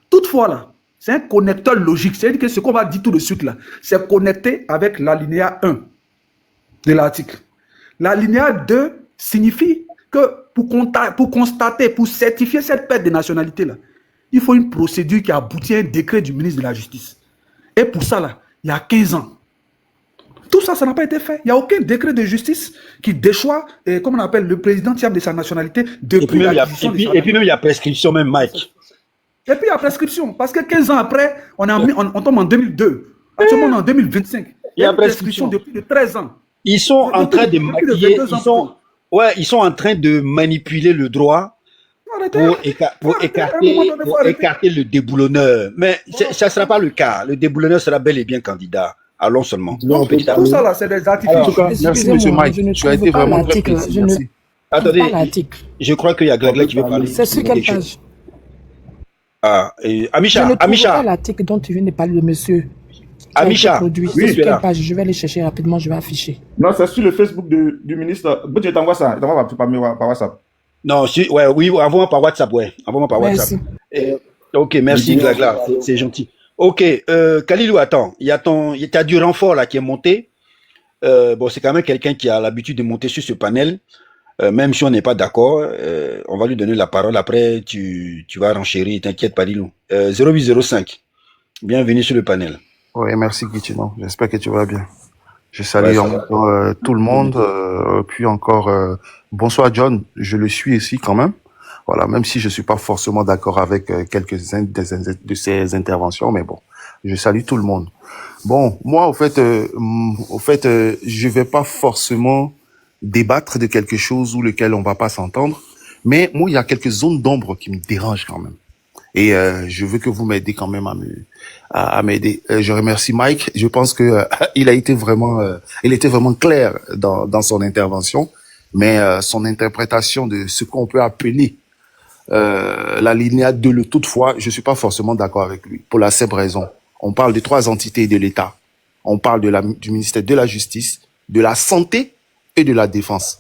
Toutefois, là, c'est un connecteur logique. C'est-à-dire que ce qu'on va dire tout de suite, là, c'est connecté avec l'alinéa 1 de l'article. L'alinéa 2 signifie que pour constater, pour certifier cette perte de nationalité, là, il faut une procédure qui aboutit à un décret du ministre de la Justice. Et pour ça, là, il y a 15 ans. Tout ça, ça n'a pas été fait. Il n'y a aucun décret de justice qui déchoit, comme on appelle, le président tiers de sa nationalité depuis l'acquisition de sa nationalité. Et puis même, il y a prescription même, Mike. Et puis il y a prescription, parce que 15 ans après, on tombe en 2002. Actuellement, on est en 2025. Il y a prescription depuis 13 ans. Ils sont en train de maquiller, ils sont en train de manipuler le droit pour écarter le déboulonneur. Mais ça ne sera pas le cas. Le déboulonneur sera bel et bien candidat. Allons seulement. Non, tout ça là, c'est des articles. En tout cas, merci M. Mike. Tu as été vraiment très précis. Merci. Attendez, je crois qu'il y a Glagla qui veut parler. C'est sur quelle page? Ah, Amisha, je ne trouve pas l'article dont tu viens de parler de monsieur. Amisha, oui, sur quelle page? Je vais aller chercher rapidement, je vais afficher. Non, c'est sur le Facebook du ministre. Je t'envoie ça. Je t'envoie par WhatsApp. Non, oui, envoie-moi par WhatsApp, ouais. Envoie-moi par WhatsApp. Ok, merci Glagla, c'est gentil. Ok, Kalilou, attends, t'as du renfort là qui est monté. Bon, c'est quand même quelqu'un qui a l'habitude de monter sur ce panel. Même si on n'est pas d'accord, on va lui donner la parole. Après, tu vas renchérir, t'inquiète pas, dis-nous. 0805, bienvenue sur le panel. Oui, merci Guitino. J'espère que tu vas bien. Je Ouais, salue ça va. encore tout le monde. Puis encore, bonsoir John. Je le suis ici quand même. Voilà, même si je suis pas forcément d'accord avec quelques-unes de ses interventions, mais bon, je salue tout le monde. Bon, moi, je vais pas forcément débattre de quelque chose ou lequel on va pas s'entendre, mais moi, il y a quelques zones d'ombre qui me dérangent quand même. Et je veux que vous m'aidez quand même à m'aider. Je remercie Mike. Je pense que il était vraiment clair dans son intervention, mais son interprétation de ce qu'on peut appeler l'alinéa 2, le toutefois, je suis pas forcément d'accord avec lui pour la simple raison. On parle de 3 entités de l'État. On parle du ministère de la Justice, de la Santé et de la Défense.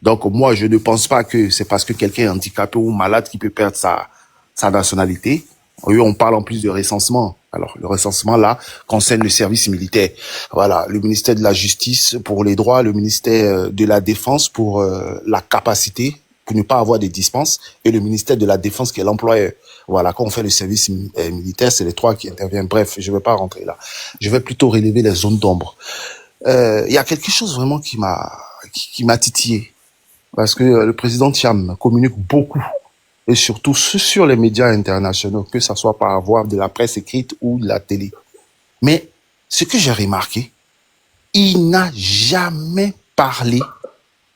Donc moi, je ne pense pas que c'est parce que quelqu'un est handicapé ou malade qu'il peut perdre sa nationalité. Oui, on parle en plus de recensement. Alors, le recensement, là, concerne le service militaire. Voilà, le ministère de la Justice pour les droits, le ministère de la Défense pour la capacité, pour ne pas avoir des dispenses, et le ministère de la Défense qui est l'employeur. Voilà, quand on fait le service militaire, c'est les 3 qui interviennent. Bref, je ne vais pas rentrer là. Je vais plutôt relever les zones d'ombre. Il y a quelque chose vraiment qui m'a titillé. Parce que le président Thiam communique beaucoup, et surtout sur les médias internationaux, que ça soit par voie de la presse écrite ou de la télé. Mais ce que j'ai remarqué, il n'a jamais parlé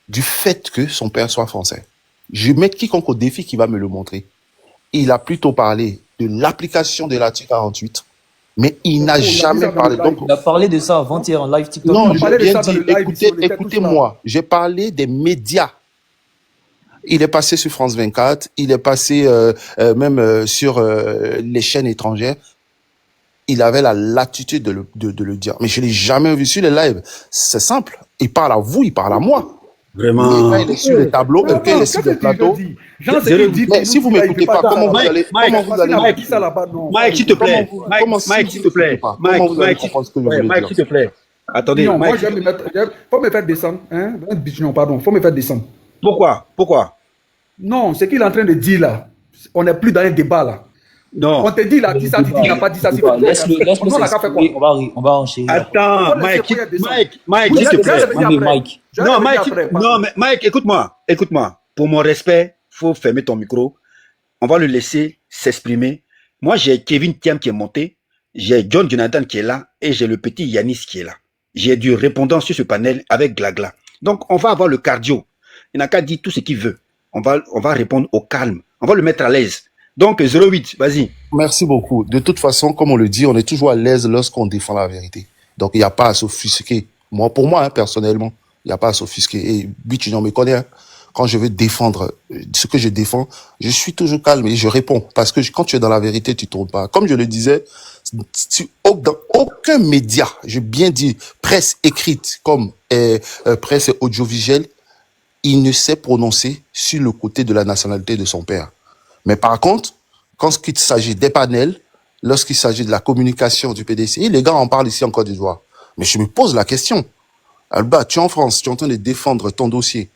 du fait que son père soit français. Je mets quiconque au défi qui va me le montrer. Il a plutôt parlé de l'application de l'article 48, mais il n'a jamais parlé. Donc, Il a parlé de ça avant-hier en live TikTok. non, On j'ai parlait de bien ça dans dit, le live ici, on était tous là. écoutez-moi, j'ai parlé des médias. Il est passé sur France 24, il est passé même sur les chaînes étrangères. Il avait la latitude de le dire. Mais je l'ai jamais vu sur les lives. C'est simple. Il parle à vous, il parle à moi. Vraiment. Quand il est sur les tableaux, quand il est sur les plateaux. Mais si vous m'écoutez pas, comment vous allez Mike, s'il te plaît. Mike, s'il te plaît. Mike, s'il te plaît. Attendez, Non, moi, Mike. je vais me mettre. Faut me faire descendre. Hein? Non, pardon. Faut me faire descendre. Pourquoi? Non, ce qu'il est en train de dire là, on n'est plus dans un débat là. Non. On te dit là, dis ça, tu dis, il n'a pas dit ça. Laisse-le On a qu'à faire quoi? s'exprimer, on va enchérir. Attends, Mike, s'il te plaît. Non, mais Mike. Non, mais Mike, écoute-moi. Pour mon respect, faut fermer ton micro. On va le laisser s'exprimer. Moi, j'ai Kevin Thiam qui est monté, j'ai John Jonathan qui est là, et j'ai le petit Yanis qui est là. J'ai du répondant sur ce panel avec Glagla. Donc, on va avoir le cardio. Il n'a qu'à dire tout ce qu'il veut. On va répondre au calme. On va le mettre à l'aise. Donc, 08, vas-y. Merci beaucoup. De toute façon, comme on le dit, on est toujours à l'aise lorsqu'on défend la vérité. Donc, il n'y a pas à s'offusquer. Pour moi, personnellement, il n'y a pas à s'offusquer. Et Bichignon me connaît. Quand je veux défendre ce que je défends, je suis toujours calme et je réponds. Parce que quand tu es dans la vérité, tu ne tournes pas. Comme je le disais, dans aucun média, j'ai bien dit, presse écrite comme presse audiovisuelle, il ne s'est prononcé sur le côté de la nationalité de son père. Mais par contre, quand il s'agit des panels, lorsqu'il s'agit de la communication du PDC, les gars en parlent ici en Côte d'Ivoire. Mais je me pose la question. Alba, tu es en France, tu es en train de défendre ton dossier.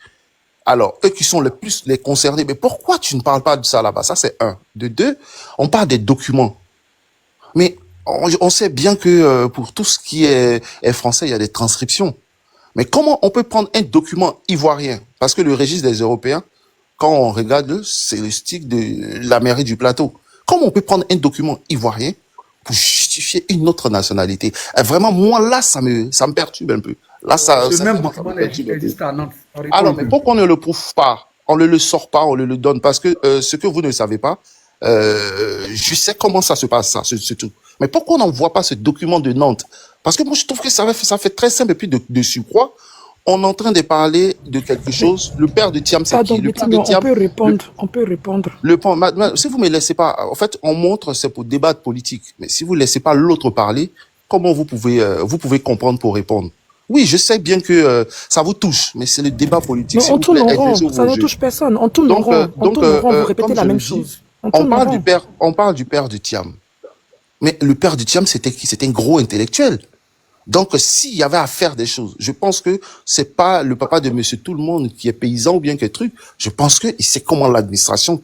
Alors, eux qui sont les concernés, mais pourquoi tu ne parles pas de ça là-bas? Ça, c'est un. De deux, on parle des documents. Mais on sait bien que pour tout ce qui est français, il y a des transcriptions. Mais comment on peut prendre un document ivoirien? Parce que le registre des Européens, quand on regarde, c'est le style de la mairie du plateau. Comment on peut prendre un document ivoirien pour justifier une autre nationalité? Vraiment, moi, là, ça me perturbe un peu. Là, Ce même document existe à Nantes. Alors, mais pourquoi on ne le prouve pas? On ne le sort pas, on ne le donne? Parce que ce que vous ne savez pas, je sais comment ça se passe, ça, c'est tout. Mais pourquoi on n'envoie pas ce document de Nantes? Parce que moi, je trouve que ça fait très simple. Et puis, de surcroît, on est en train de parler de quelque chose. Le père de Thiam, c'est qui? Le père de Thiam, on peut répondre. Si vous me laissez pas, en fait, on montre, c'est pour débattre politique. Mais si vous laissez pas l'autre parler, comment vous pouvez comprendre pour répondre? Oui, je sais bien que ça vous touche, mais c'est le débat politique. Non, on tourne en rond, ça ne touche personne. On tourne en rond, vous répétez la même chose. On parle du père de Thiam. Mais le père de Thiam, c'était qui? C'était un gros intellectuel. Donc, s'il y avait à faire des choses, je pense que c'est pas le papa de monsieur tout le monde qui est paysan ou bien que truc. Je pense que il sait comment l'administration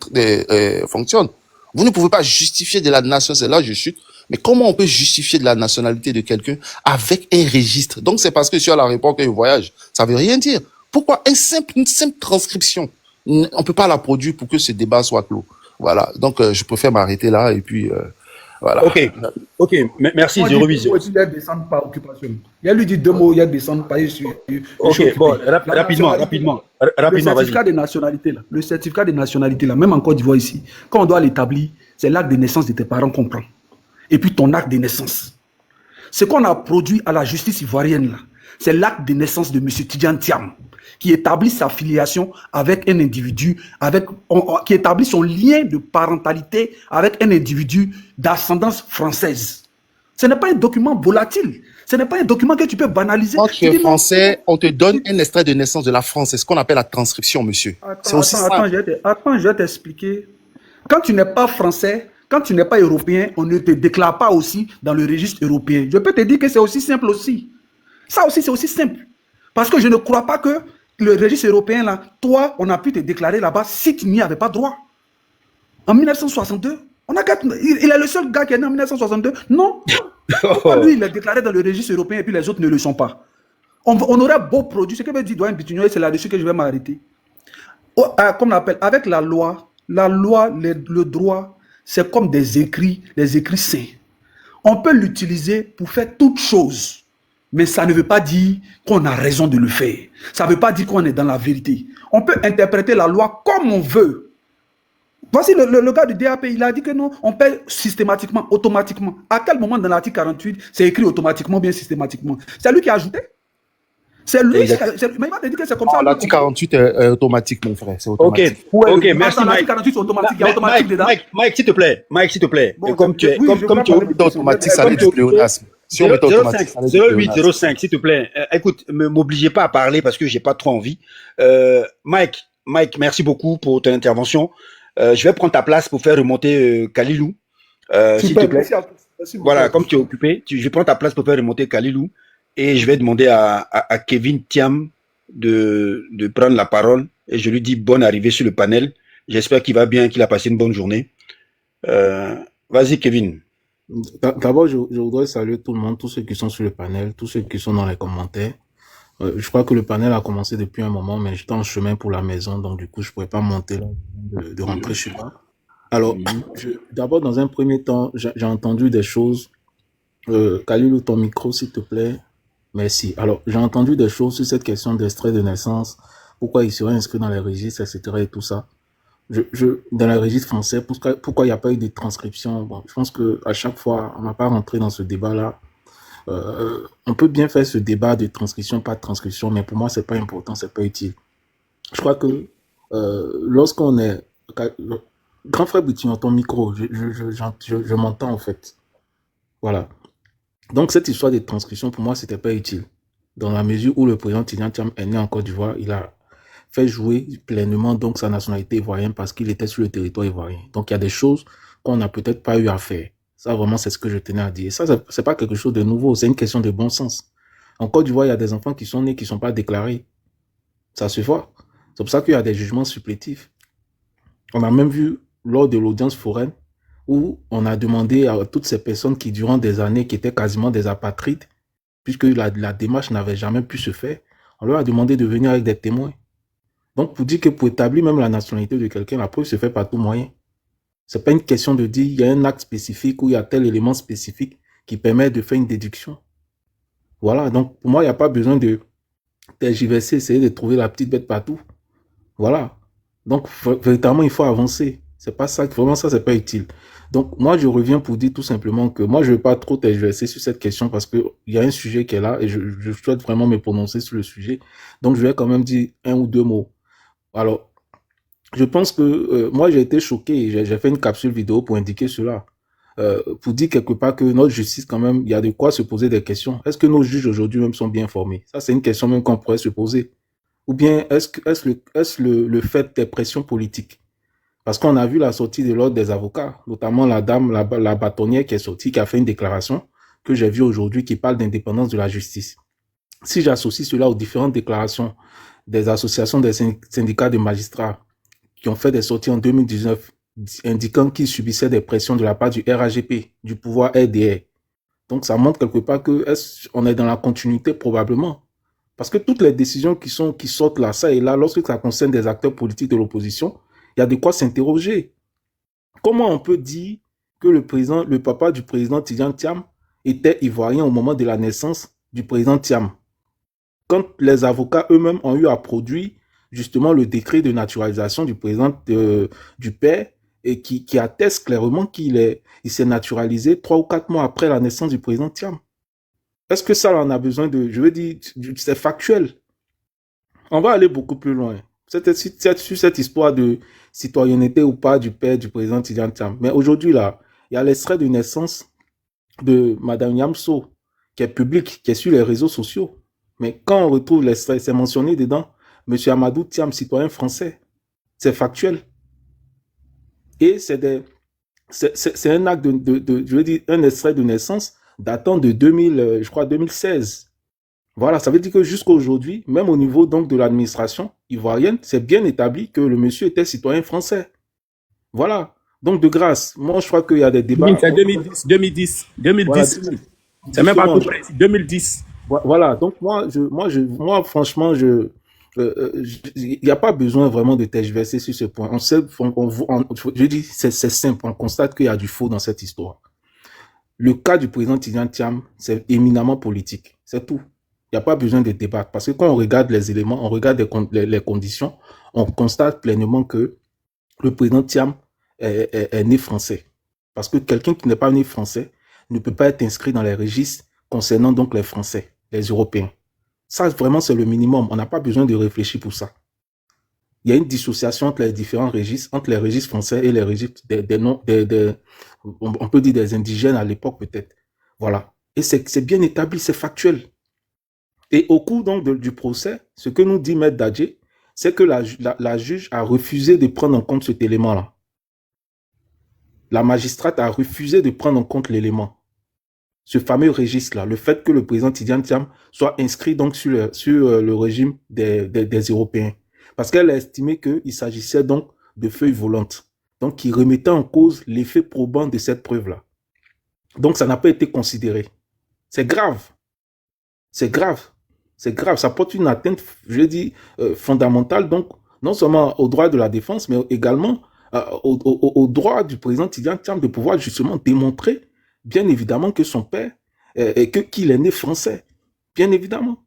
fonctionne. Vous ne pouvez pas justifier de la nation, c'est là je chute. Mais comment on peut justifier de la nationalité de quelqu'un avec un registre? Donc, c'est parce que tu as la réponse que je voyage. Ça veut rien dire. Pourquoi une simple transcription? On peut pas la produire pour que ce débat soit clos. Voilà. Donc, je préfère m'arrêter là et puis, voilà. Ok. Merci, Moi, je je dis revise. deux mots, il y a descendre par occupation. Il y a lui dit deux mots, il y a descendre par Ok, bon, rapidement, Le vas-y. certificat de nationalité, là, le certificat de nationalité, là, même en Côte d'Ivoire ici, quand on doit l'établir, c'est l'acte de naissance de tes parents qu'on prend. Et puis ton acte de naissance. Ce qu'on a produit à la justice ivoirienne, là, c'est l'acte de naissance de M. Tidjane Thiam, qui établit sa filiation avec un individu, qui établit son lien de parentalité avec un individu d'ascendance française. Ce n'est pas un document volatile. Ce n'est pas un document que tu peux banaliser. Quand tu es français, on te donne un extrait de naissance de la France. C'est ce qu'on appelle la transcription, monsieur. C'est aussi ça. Attends, je vais t'expliquer. Quand tu n'es pas français, quand tu n'es pas européen, on ne te déclare pas aussi dans le registre européen. Je peux te dire que c'est aussi simple aussi. Ça aussi, c'est aussi simple. Parce que je ne crois pas que le registre européen, là, toi, on a pu te déclarer là-bas si tu n'y avais pas droit. En 1962, il est le seul gars qui est né en 1962. Non. Pourquoi lui, il est déclaré dans le registre européen et puis les autres ne le sont pas? On aurait beau produire, ce que veut dire Doyen Bitigno, c'est là-dessus que je vais m'arrêter. Comme on appelle, avec la loi, le droit, c'est comme des écrits saints. On peut l'utiliser pour faire toutes choses. Mais ça ne veut pas dire qu'on a raison de le faire. Ça ne veut pas dire qu'on est dans la vérité. On peut interpréter la loi comme on veut. Voici le gars du DAP, il a dit que non, on paie systématiquement, automatiquement. À quel moment dans l'article 48, c'est écrit automatiquement, bien systématiquement? C'est lui qui a ajouté. C'est lui, mais il m'a dit que c'est comme ça. L'article 48 est automatique, mon frère. C'est automatique. Ok, merci, Mike. L'article 48, c'est automatique. Il y a automatique dedans. Mike, s'il te plaît. Bon, comme tu es, comme tu es automatique, ça être pléonasme. Si on met automatique, ça 0805, s'il te plaît. Écoute, m'obligez pas à parler parce que j'ai pas trop envie. Mike, merci beaucoup pour ton intervention. Je vais prendre ta place pour faire remonter Kalilou. S'il te plaît. Merci voilà, comme tu es occupé, je vais prendre ta place pour faire remonter Kalilou. Et je vais demander à Kevin Thiam de prendre la parole. Et je lui dis bonne arrivée sur le panel. J'espère qu'il va bien, qu'il a passé une bonne journée. Vas-y, Kevin. D'abord, je voudrais saluer tout le monde, tous ceux qui sont sur le panel, tous ceux qui sont dans les commentaires. Je crois que le panel a commencé depuis un moment, mais j'étais en chemin pour la maison, donc du coup, je ne pouvais pas monter là, de rentrer chez moi. Alors, d'abord, dans un premier temps, j'ai entendu des choses. Kalilou, ton micro, s'il te plaît. Merci. Alors, j'ai entendu des choses sur cette question d'extrait de naissance, pourquoi il serait inscrit dans les registres, etc. et tout ça. Dans les registres français, pourquoi il n'y a pas eu de transcription? Bon, je pense que à chaque fois, on ne va pas rentrer dans ce débat-là. On peut bien faire ce débat de transcription, pas de transcription, mais pour moi, c'est pas important, c'est pas utile. Je crois que lorsqu'on est... Grand frère Bitignon, ton micro, je m'entends en fait. Voilà. Donc, cette histoire de transcription, pour moi, c'était pas utile. Dans la mesure où le président Tidjane Thiam est né en Côte d'Ivoire, il a fait jouer pleinement donc sa nationalité ivoirienne parce qu'il était sur le territoire ivoirien. Donc, il y a des choses qu'on n'a peut-être pas eu à faire. Ça, vraiment, c'est ce que je tenais à dire. Ça, c'est pas quelque chose de nouveau. C'est une question de bon sens. En Côte d'Ivoire, il y a des enfants qui sont nés qui sont pas déclarés. Ça se voit. C'est pour ça qu'il y a des jugements supplétifs. On a même vu lors de l'audience foraine où on a demandé à toutes ces personnes qui, durant des années, qui étaient quasiment des apatrides, puisque la démarche n'avait jamais pu se faire, on leur a demandé de venir avec des témoins. Donc, pour dire que pour établir même la nationalité de quelqu'un, la preuve se fait par tout moyen. C'est pas une question de dire il y a un acte spécifique ou il y a tel élément spécifique qui permet de faire une déduction. Voilà, donc pour moi, il n'y a pas besoin de tergiverser, essayer de trouver la petite bête partout. Voilà. Donc, véritablement, il faut avancer. C'est pas ça, vraiment ça, c'est pas utile. Donc, moi, je reviens pour dire tout simplement que moi, je ne vais pas trop tergiverser sur cette question parce qu'il y a un sujet qui est là et je souhaite vraiment me prononcer sur le sujet. Donc, je vais quand même dire un ou deux mots. Alors, je pense que moi, j'ai été choqué. J'ai fait une capsule vidéo pour indiquer cela. Pour dire quelque part que notre justice, quand même, il y a de quoi se poser des questions. Est-ce que nos juges aujourd'hui même sont bien formés? Ça, c'est une question même qu'on pourrait se poser. Ou bien, est-ce le fait des pressions politiques? Parce qu'on a vu la sortie de l'ordre des avocats, notamment la dame, la bâtonnière qui est sortie, qui a fait une déclaration que j'ai vues aujourd'hui qui parlent d'indépendance de la justice. Si j'associe cela aux différentes déclarations des associations des syndicats de magistrats qui ont fait des sorties en 2019 indiquant qu'ils subissaient des pressions de la part du RAGP, du pouvoir RDR. Donc ça montre quelque part que on est dans la continuité probablement. Parce que toutes les décisions qui sortent là, ça et là, lorsque ça concerne des acteurs politiques de l'opposition, il y a de quoi s'interroger. Comment on peut dire que le papa du président Tidjane Thiam était ivoirien au moment de la naissance du président Thiam, quand les avocats eux-mêmes ont eu à produire justement le décret de naturalisation du président du père et qui atteste clairement qu'il s'est naturalisé 3 ou 4 mois après la naissance du président Thiam. Est-ce que ça, on a besoin de... Je veux dire, c'est factuel. On va aller beaucoup plus loin. Sur cette histoire de citoyenneté ou pas du père du président Tidjane Thiam. Mais aujourd'hui, là, il y a l'extrait de naissance de Madame Nyamso, qui est public, qui est sur les réseaux sociaux. Mais quand on retrouve l'extrait, c'est mentionné dedans, Monsieur Amadou Thiam, citoyen français. C'est factuel. Et c'est un acte je veux dire, un extrait de naissance datant de 2016. Voilà, ça veut dire que jusqu'à aujourd'hui, même au niveau donc de l'administration ivoirienne, c'est bien établi que le monsieur était citoyen français. Voilà. Donc de grâce, moi je crois qu'il y a des débats. C'est 2010. Voilà, c'est même pas tout près, 2010. Voilà, donc moi franchement, il n'y a pas besoin vraiment de tergiverser sur ce point. Je dis, c'est simple, on constate qu'il y a du faux dans cette histoire. Le cas du président Tidjane Thiam, c'est éminemment politique, c'est tout. Il n'y a pas besoin de débattre, parce que quand on regarde les éléments, on regarde les conditions, on constate pleinement que le président Thiam est né français. Parce que quelqu'un qui n'est pas né français ne peut pas être inscrit dans les registres concernant donc les Français, les Européens. Ça, vraiment, c'est le minimum. On n'a pas besoin de réfléchir pour ça. Il y a une dissociation entre les différents registres, entre les registres français et les registres on peut dire des indigènes à l'époque peut-être. Voilà. Et c'est bien établi, c'est factuel. Et au cours donc du procès, ce que nous dit Maître Dadje, c'est que la juge a refusé de prendre en compte cet élément-là. La magistrate a refusé de prendre en compte l'élément. Ce fameux registre-là, le fait que le président Tidjane Thiam soit inscrit donc sur le régime des Européens. Parce qu'elle a estimé qu'il s'agissait donc de feuilles volantes. Donc, qui remettait en cause l'effet probant de cette preuve-là. Donc, ça n'a pas été considéré. C'est grave. C'est grave. C'est grave. Ça porte une atteinte, je dis, fondamentale, donc, non seulement au droit de la défense, mais également au droit du président Tidjane Thiam de pouvoir justement démontrer, bien évidemment, que son père, qu'il est né français. Bien évidemment.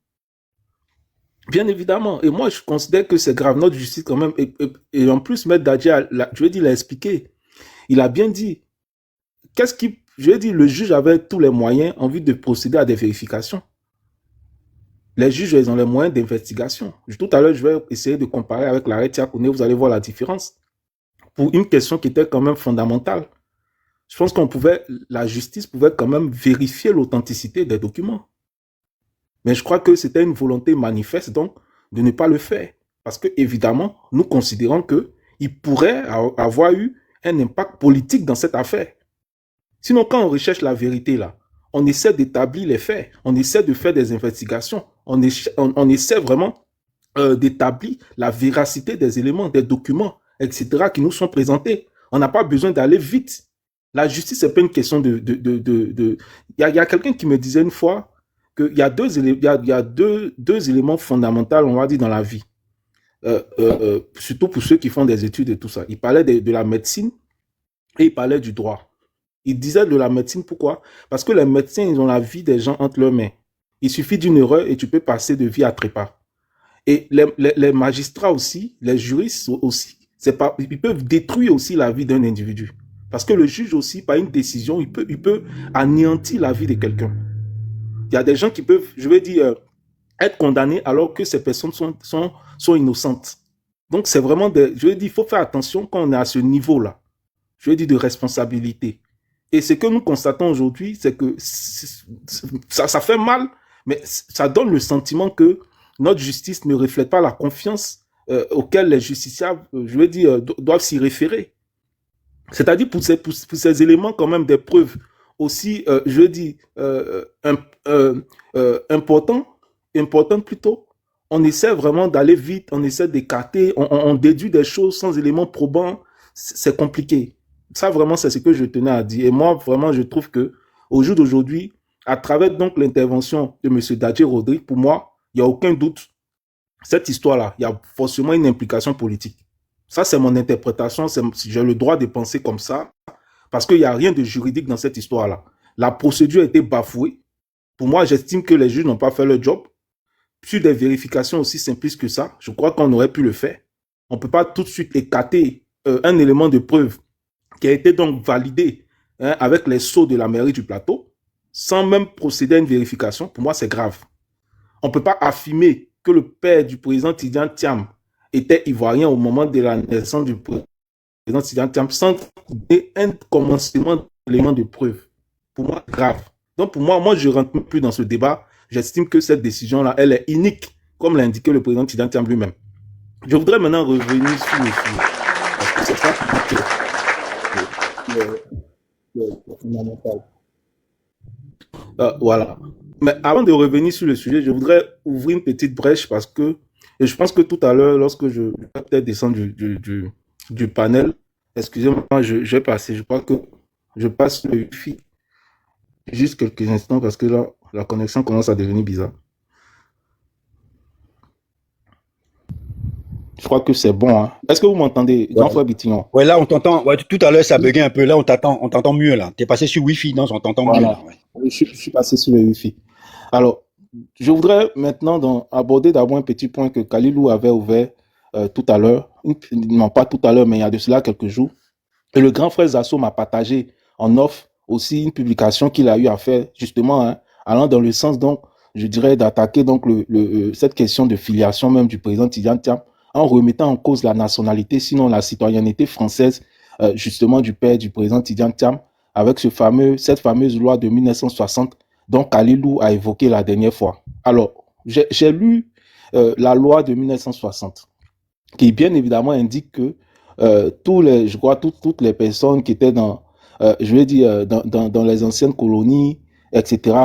Bien évidemment. Et moi, je considère que c'est grave. Notre justice, quand même, et en plus, Maître Dadje, je veux dire, il a expliqué. Il a bien dit. Je veux dire, le juge avait tous les moyens en vue de procéder à des vérifications. Les juges, ils ont les moyens d'investigation. Tout à l'heure, je vais essayer de comparer avec l'arrêt Tiakoune. Vous allez voir la différence. Pour une question qui était quand même fondamentale. Je pense la justice pouvait quand même vérifier l'authenticité des documents. Mais je crois que c'était une volonté manifeste, donc, de ne pas le faire. Parce que, évidemment, nous considérons qu'il pourrait avoir eu un impact politique dans cette affaire. Sinon, quand on recherche la vérité, là, on essaie d'établir les faits, on essaie de faire des investigations, on essaie vraiment d'établir la véracité des éléments, des documents, etc., qui nous sont présentés. On n'a pas besoin d'aller vite. La justice, c'est pas une question de... Il y a quelqu'un qui me disait une fois qu'il y a deux éléments fondamentaux, on va dire, dans la vie. Surtout pour ceux qui font des études et tout ça. Il parlait de la médecine et il parlait du droit. Il disait de la médecine, pourquoi? Parce que les médecins, ils ont la vie des gens entre leurs mains. Il suffit d'une erreur et tu peux passer de vie à trépas. Et les magistrats aussi, les juristes aussi, ils peuvent détruire aussi la vie d'un individu. Parce que le juge aussi, par une décision, il peut anéantir la vie de quelqu'un. Il y a des gens qui peuvent, je vais dire, être condamnés alors que ces personnes sont innocentes. Donc, c'est vraiment je vais dire, il faut faire attention quand on est à ce niveau-là. Je vais dire de responsabilité. Et ce que nous constatons aujourd'hui, c'est que ça fait mal, mais ça donne le sentiment que notre justice ne reflète pas la confiance auquel les justiciables, je vais dire, doivent s'y référer. C'est-à-dire pour ces éléments quand même des preuves, aussi, je dis, important plutôt. On essaie vraiment d'aller vite, on essaie d'écarter, on déduit des choses sans éléments probants, c'est compliqué. Ça, vraiment, c'est ce que je tenais à dire. Et moi, vraiment, je trouve que au jour d'aujourd'hui, à travers donc l'intervention de M. Dadje Rodrigue, pour moi, il n'y a aucun doute. Cette histoire-là, il y a forcément une implication politique. Ça, c'est mon interprétation. J'ai le droit de penser comme ça parce qu'il n'y a rien de juridique dans cette histoire-là. La procédure a été bafouée. Pour moi, j'estime que les juges n'ont pas fait leur job. Sur des vérifications aussi simplistes que ça, je crois qu'on aurait pu le faire. On ne peut pas tout de suite écarter un élément de preuve qui a été donc validé avec les sceaux de la mairie du plateau sans même procéder à une vérification. Pour moi, c'est grave. On ne peut pas affirmer que le père du président Tidjane Thiam était ivoirien au moment de la naissance du président Tidjane Thiam sans un commencement d'éléments de preuve. Pour moi, grave. Donc pour moi, je ne rentre plus dans ce débat. J'estime que cette décision-là, elle est unique, comme l'a indiqué le président Tidjane Thiam lui-même. Je voudrais maintenant revenir sur le sujet. Parce que c'est ça qui est fondamental. Voilà. Mais avant de revenir sur le sujet, je voudrais ouvrir une petite brèche parce que et je pense que tout à l'heure, lorsque je vais peut-être descendre du panel, excusez-moi, je vais passer. Je crois que je passe le Wi-Fi juste quelques instants parce que là, la connexion commence à devenir bizarre. Je crois que c'est bon. Hein. Est-ce que vous m'entendez, Jean-François Bitignon? Ouais, là, on t'entend. Ouais, tout à l'heure, ça buguait un peu. Là, on t'entend mieux, là. T'es passé sur Wi-Fi, non? On t'entend mieux, là. Ouais. Je suis passé sur le Wi-Fi. Alors, je voudrais maintenant aborder d'abord un petit point que Kalilou avait ouvert tout à l'heure. Non, pas tout à l'heure, mais il y a de cela quelques jours. Et le grand frère Zasso m'a partagé en off aussi une publication qu'il a eu à faire, justement, hein, allant dans le sens, donc, je dirais, d'attaquer donc cette question de filiation même du président Tidjane Thiam, en remettant en cause la nationalité, sinon la citoyenneté française, justement, du père du président Tidjane Thiam, avec cette fameuse loi de 1960 dont Kalilou a évoqué la dernière fois. Alors, j'ai lu la loi de 1960, qui bien évidemment indique que toutes les personnes qui étaient dans les anciennes colonies, etc.,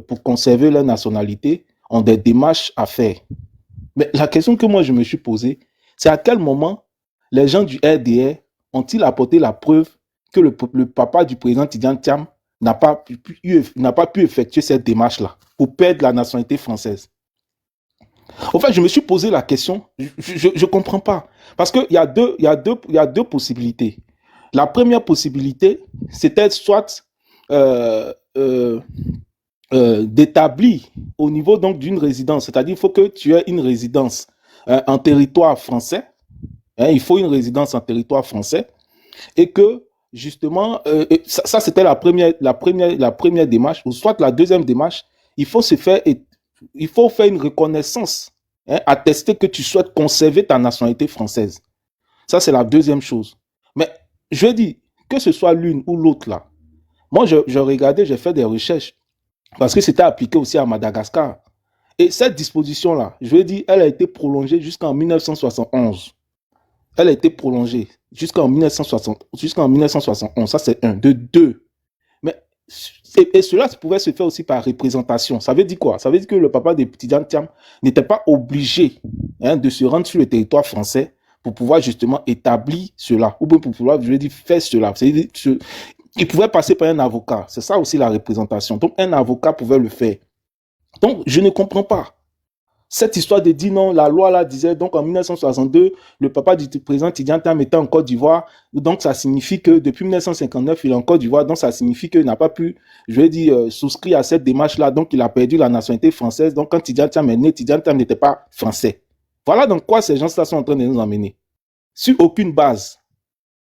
pour conserver leur nationalité, ont des démarches à faire. Mais la question que moi je me suis posée, c'est à quel moment les gens du RDR ont-ils apporté la preuve que le papa du président Tidjane Thiam n'a pas pu effectuer cette démarche-là pour perdre la nationalité française. En fait, je me suis posé la question, je ne comprends pas. Parce qu'il y a deux possibilités. La première possibilité, c'était soit d'établir au niveau donc d'une résidence, c'est-à-dire il faut que tu aies une résidence en territoire français, hein, il faut une résidence en territoire français, et que justement, ça c'était la première démarche, ou soit la deuxième démarche, il faut faire une reconnaissance, hein, attester que tu souhaites conserver ta nationalité française. Ça c'est la deuxième chose. Mais je dis, que ce soit l'une ou l'autre là, moi je regardais, j'ai fait des recherches, parce que c'était appliqué aussi à Madagascar. Et cette disposition-là, je veux dire, elle a été prolongée jusqu'en 1971. Elle a été prolongée jusqu'en 1971. Ça, c'est un. De deux. Mais, et cela pouvait se faire aussi par représentation. Ça veut dire quoi? Ça veut dire que le papa de Tidjane Thiam n'était pas obligé, hein, de se rendre sur le territoire français pour pouvoir justement établir cela. Ou bien pour pouvoir, je veux dire, faire cela. C'est-à-dire, il pouvait passer par un avocat. C'est ça aussi la représentation. Donc, un avocat pouvait le faire. Donc, je ne comprends pas. Cette histoire de dire non, la loi là disait, donc en 1962, le papa du président Tidjane Thiam était en Côte d'Ivoire. Donc, ça signifie que depuis 1959, il est en Côte d'Ivoire. Donc, ça signifie qu'il n'a pas pu, je vais dire, souscrire à cette démarche-là. Donc, il a perdu la nationalité française. Donc, quand Tidjane Thiam est né, Tidjane Thiam n'était pas français. Voilà donc quoi ces gens-là sont en train de nous emmener. Sur aucune base,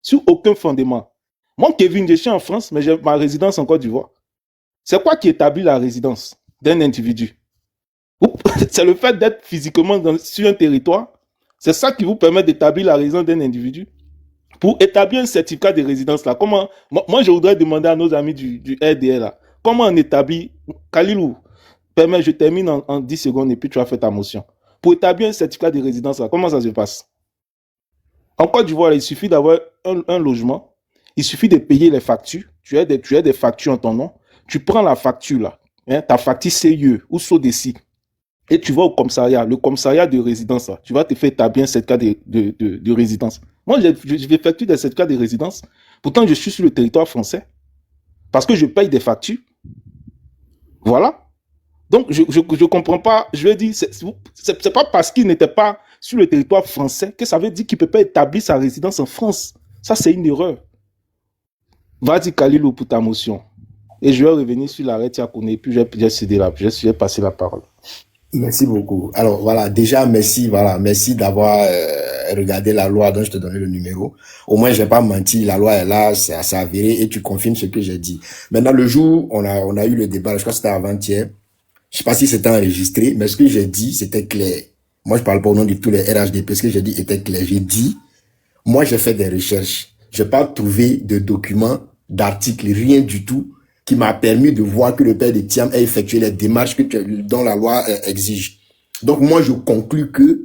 sur aucun fondement. Moi, Kevin, je suis en France, mais j'ai ma résidence en Côte d'Ivoire. C'est quoi qui établit la résidence d'un individu? C'est le fait d'être physiquement sur un territoire. C'est ça qui vous permet d'établir la résidence d'un individu. Pour établir un certificat de résidence, là, comment... Moi, je voudrais demander à nos amis du RDR, là, comment on établit... Kalilou, permets, je termine en 10 secondes et puis tu vas faire ta motion. Pour établir un certificat de résidence, là, comment ça se passe? En Côte d'Ivoire, il suffit d'avoir un logement. Il suffit de payer les factures. Tu as des factures en ton nom. Tu prends la facture là, hein, ta facture CIE ou SODECI, et tu vas au commissariat, le commissariat de résidence là. Tu vas te faire établir un certificat de résidence. Moi, j'effectue des certificats de résidence. Pourtant, je suis sur le territoire français parce que je paye des factures. Voilà. Donc, je comprends pas. Je veux dire, c'est pas parce qu'il n'était pas sur le territoire français que ça veut dire qu'il peut pas établir sa résidence en France. Ça, c'est une erreur. Vas-y, Kalilou, pour ta motion. Et je vais revenir sur l'arrêt Tiakoune, puis j'ai cédé là, je vais passer la parole. Merci beaucoup. Alors voilà, déjà merci d'avoir regardé la loi dont je te donnais le numéro. Au moins j'ai pas menti, la loi est là, c'est avéré et tu confirmes ce que j'ai dit. Maintenant le jour on a eu le débat, je crois que c'était avant-hier. Je sais pas si c'était enregistré, mais ce que j'ai dit c'était clair. Moi je parle pas au nom de tous les RHDP, ce que j'ai dit était clair. J'ai dit, moi j'ai fait des recherches, j'ai pas trouvé de documents, d'articles, rien du tout qui m'a permis de voir que le père de Thiam a effectué les démarches dont la loi exige. Donc moi je conclus que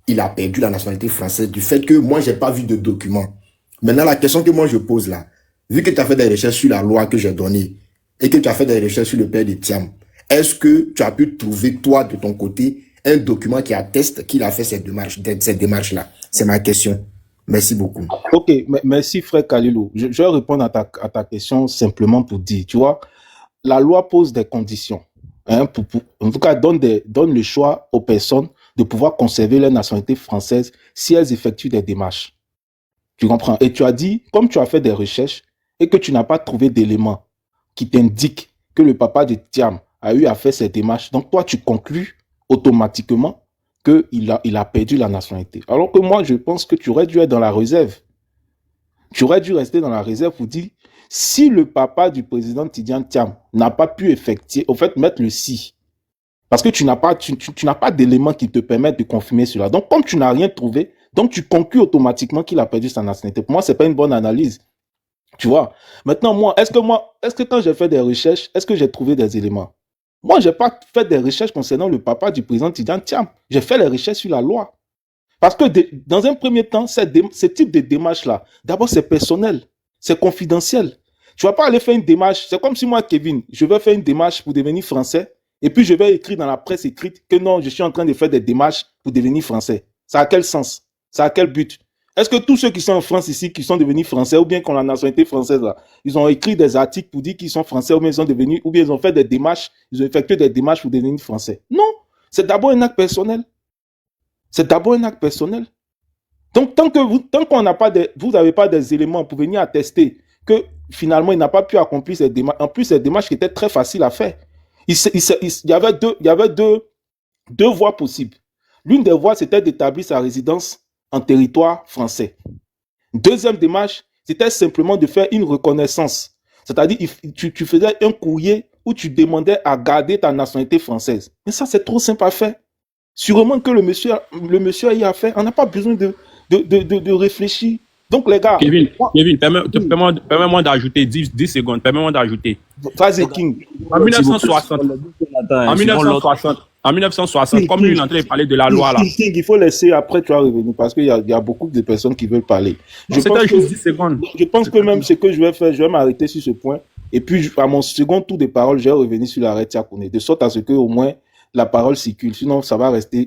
il a perdu la nationalité française du fait que moi j'ai pas vu de documents. Maintenant la question que moi je pose là, vu que tu as fait des recherches sur la loi que j'ai donnée et que tu as fait des recherches sur le père de Thiam, est-ce que tu as pu trouver toi de ton côté un document qui atteste qu'il a fait cette démarche là? C'est ma question. Merci beaucoup. Ok, merci frère Kalilou. Je vais répondre à ta question simplement pour dire, tu vois, la loi pose des conditions, hein, en tout cas donne le choix aux personnes de pouvoir conserver leur nationalité française si elles effectuent des démarches. Tu comprends? Et tu as dit, comme tu as fait des recherches et que tu n'as pas trouvé d'éléments qui t'indiquent que le papa de Thiam a eu à faire ces démarches, donc toi tu conclus automatiquement qu'il a perdu la nationalité. Alors que moi, je pense que tu aurais dû être dans la réserve. Tu aurais dû rester dans la réserve pour dire, si le papa du président Tidjane Thiam n'a pas pu effectuer, au fait, mettre le si, parce que tu n'as pas d'éléments qui te permettent de confirmer cela. Donc, comme tu n'as rien trouvé, donc tu conclus automatiquement qu'il a perdu sa nationalité. Pour moi, c'est pas une bonne analyse. Tu vois? Maintenant, est-ce que quand j'ai fait des recherches, est-ce que j'ai trouvé des éléments? Moi, je n'ai pas fait des recherches concernant le papa du président Tidjane Thiam. J'ai fait les recherches sur la loi. Parce que dans un premier temps, ce type de démarche-là, d'abord, c'est personnel, c'est confidentiel. Tu ne vas pas aller faire une démarche. C'est comme si moi, Kevin, je vais faire une démarche pour devenir français et puis je vais écrire dans la presse écrite que non, je suis en train de faire des démarches pour devenir français. Ça a quel sens? Ça a quel but? Est-ce que tous ceux qui sont en France ici, qui sont devenus français ou bien qui ont la nationalité française là, ils ont écrit des articles pour dire qu'ils sont français ou bien ils sont devenus, ou bien ils ont fait des démarches, ils ont effectué des démarches pour devenir français? Non, c'est d'abord un acte personnel. C'est d'abord un acte personnel. Donc tant qu'on n'a pas vous n'avez pas des éléments pour venir attester que finalement il n'a pas pu accomplir cette démarche, en plus cette démarche qui était très facile à faire. Il y avait deux voies possibles. L'une des voies c'était d'établir sa résidence en territoire français. Deuxième démarche, c'était simplement de faire une reconnaissance. C'est-à-dire, tu faisais un courrier où tu demandais à garder ta nationalité française. Mais ça, c'est trop simple à faire. Sûrement que le monsieur y a fait. On n'a pas besoin de réfléchir. Donc, les gars... Kevin, permets-moi d'ajouter 10 secondes. Permets-moi d'ajouter. Vas-y, King. En 1960, comme lui, il est en train de parler de la loi là. King, il faut laisser, après tu vas revenir, parce qu'il y a beaucoup de personnes qui veulent parler. C'était juste 10 secondes. Je pense que même ce que je vais faire, je vais m'arrêter sur ce point. Et puis, à mon second tour de parole, je vais revenir sur l'arrêt Tiakoune, de sorte à ce que au moins la parole circule. Sinon, ça va rester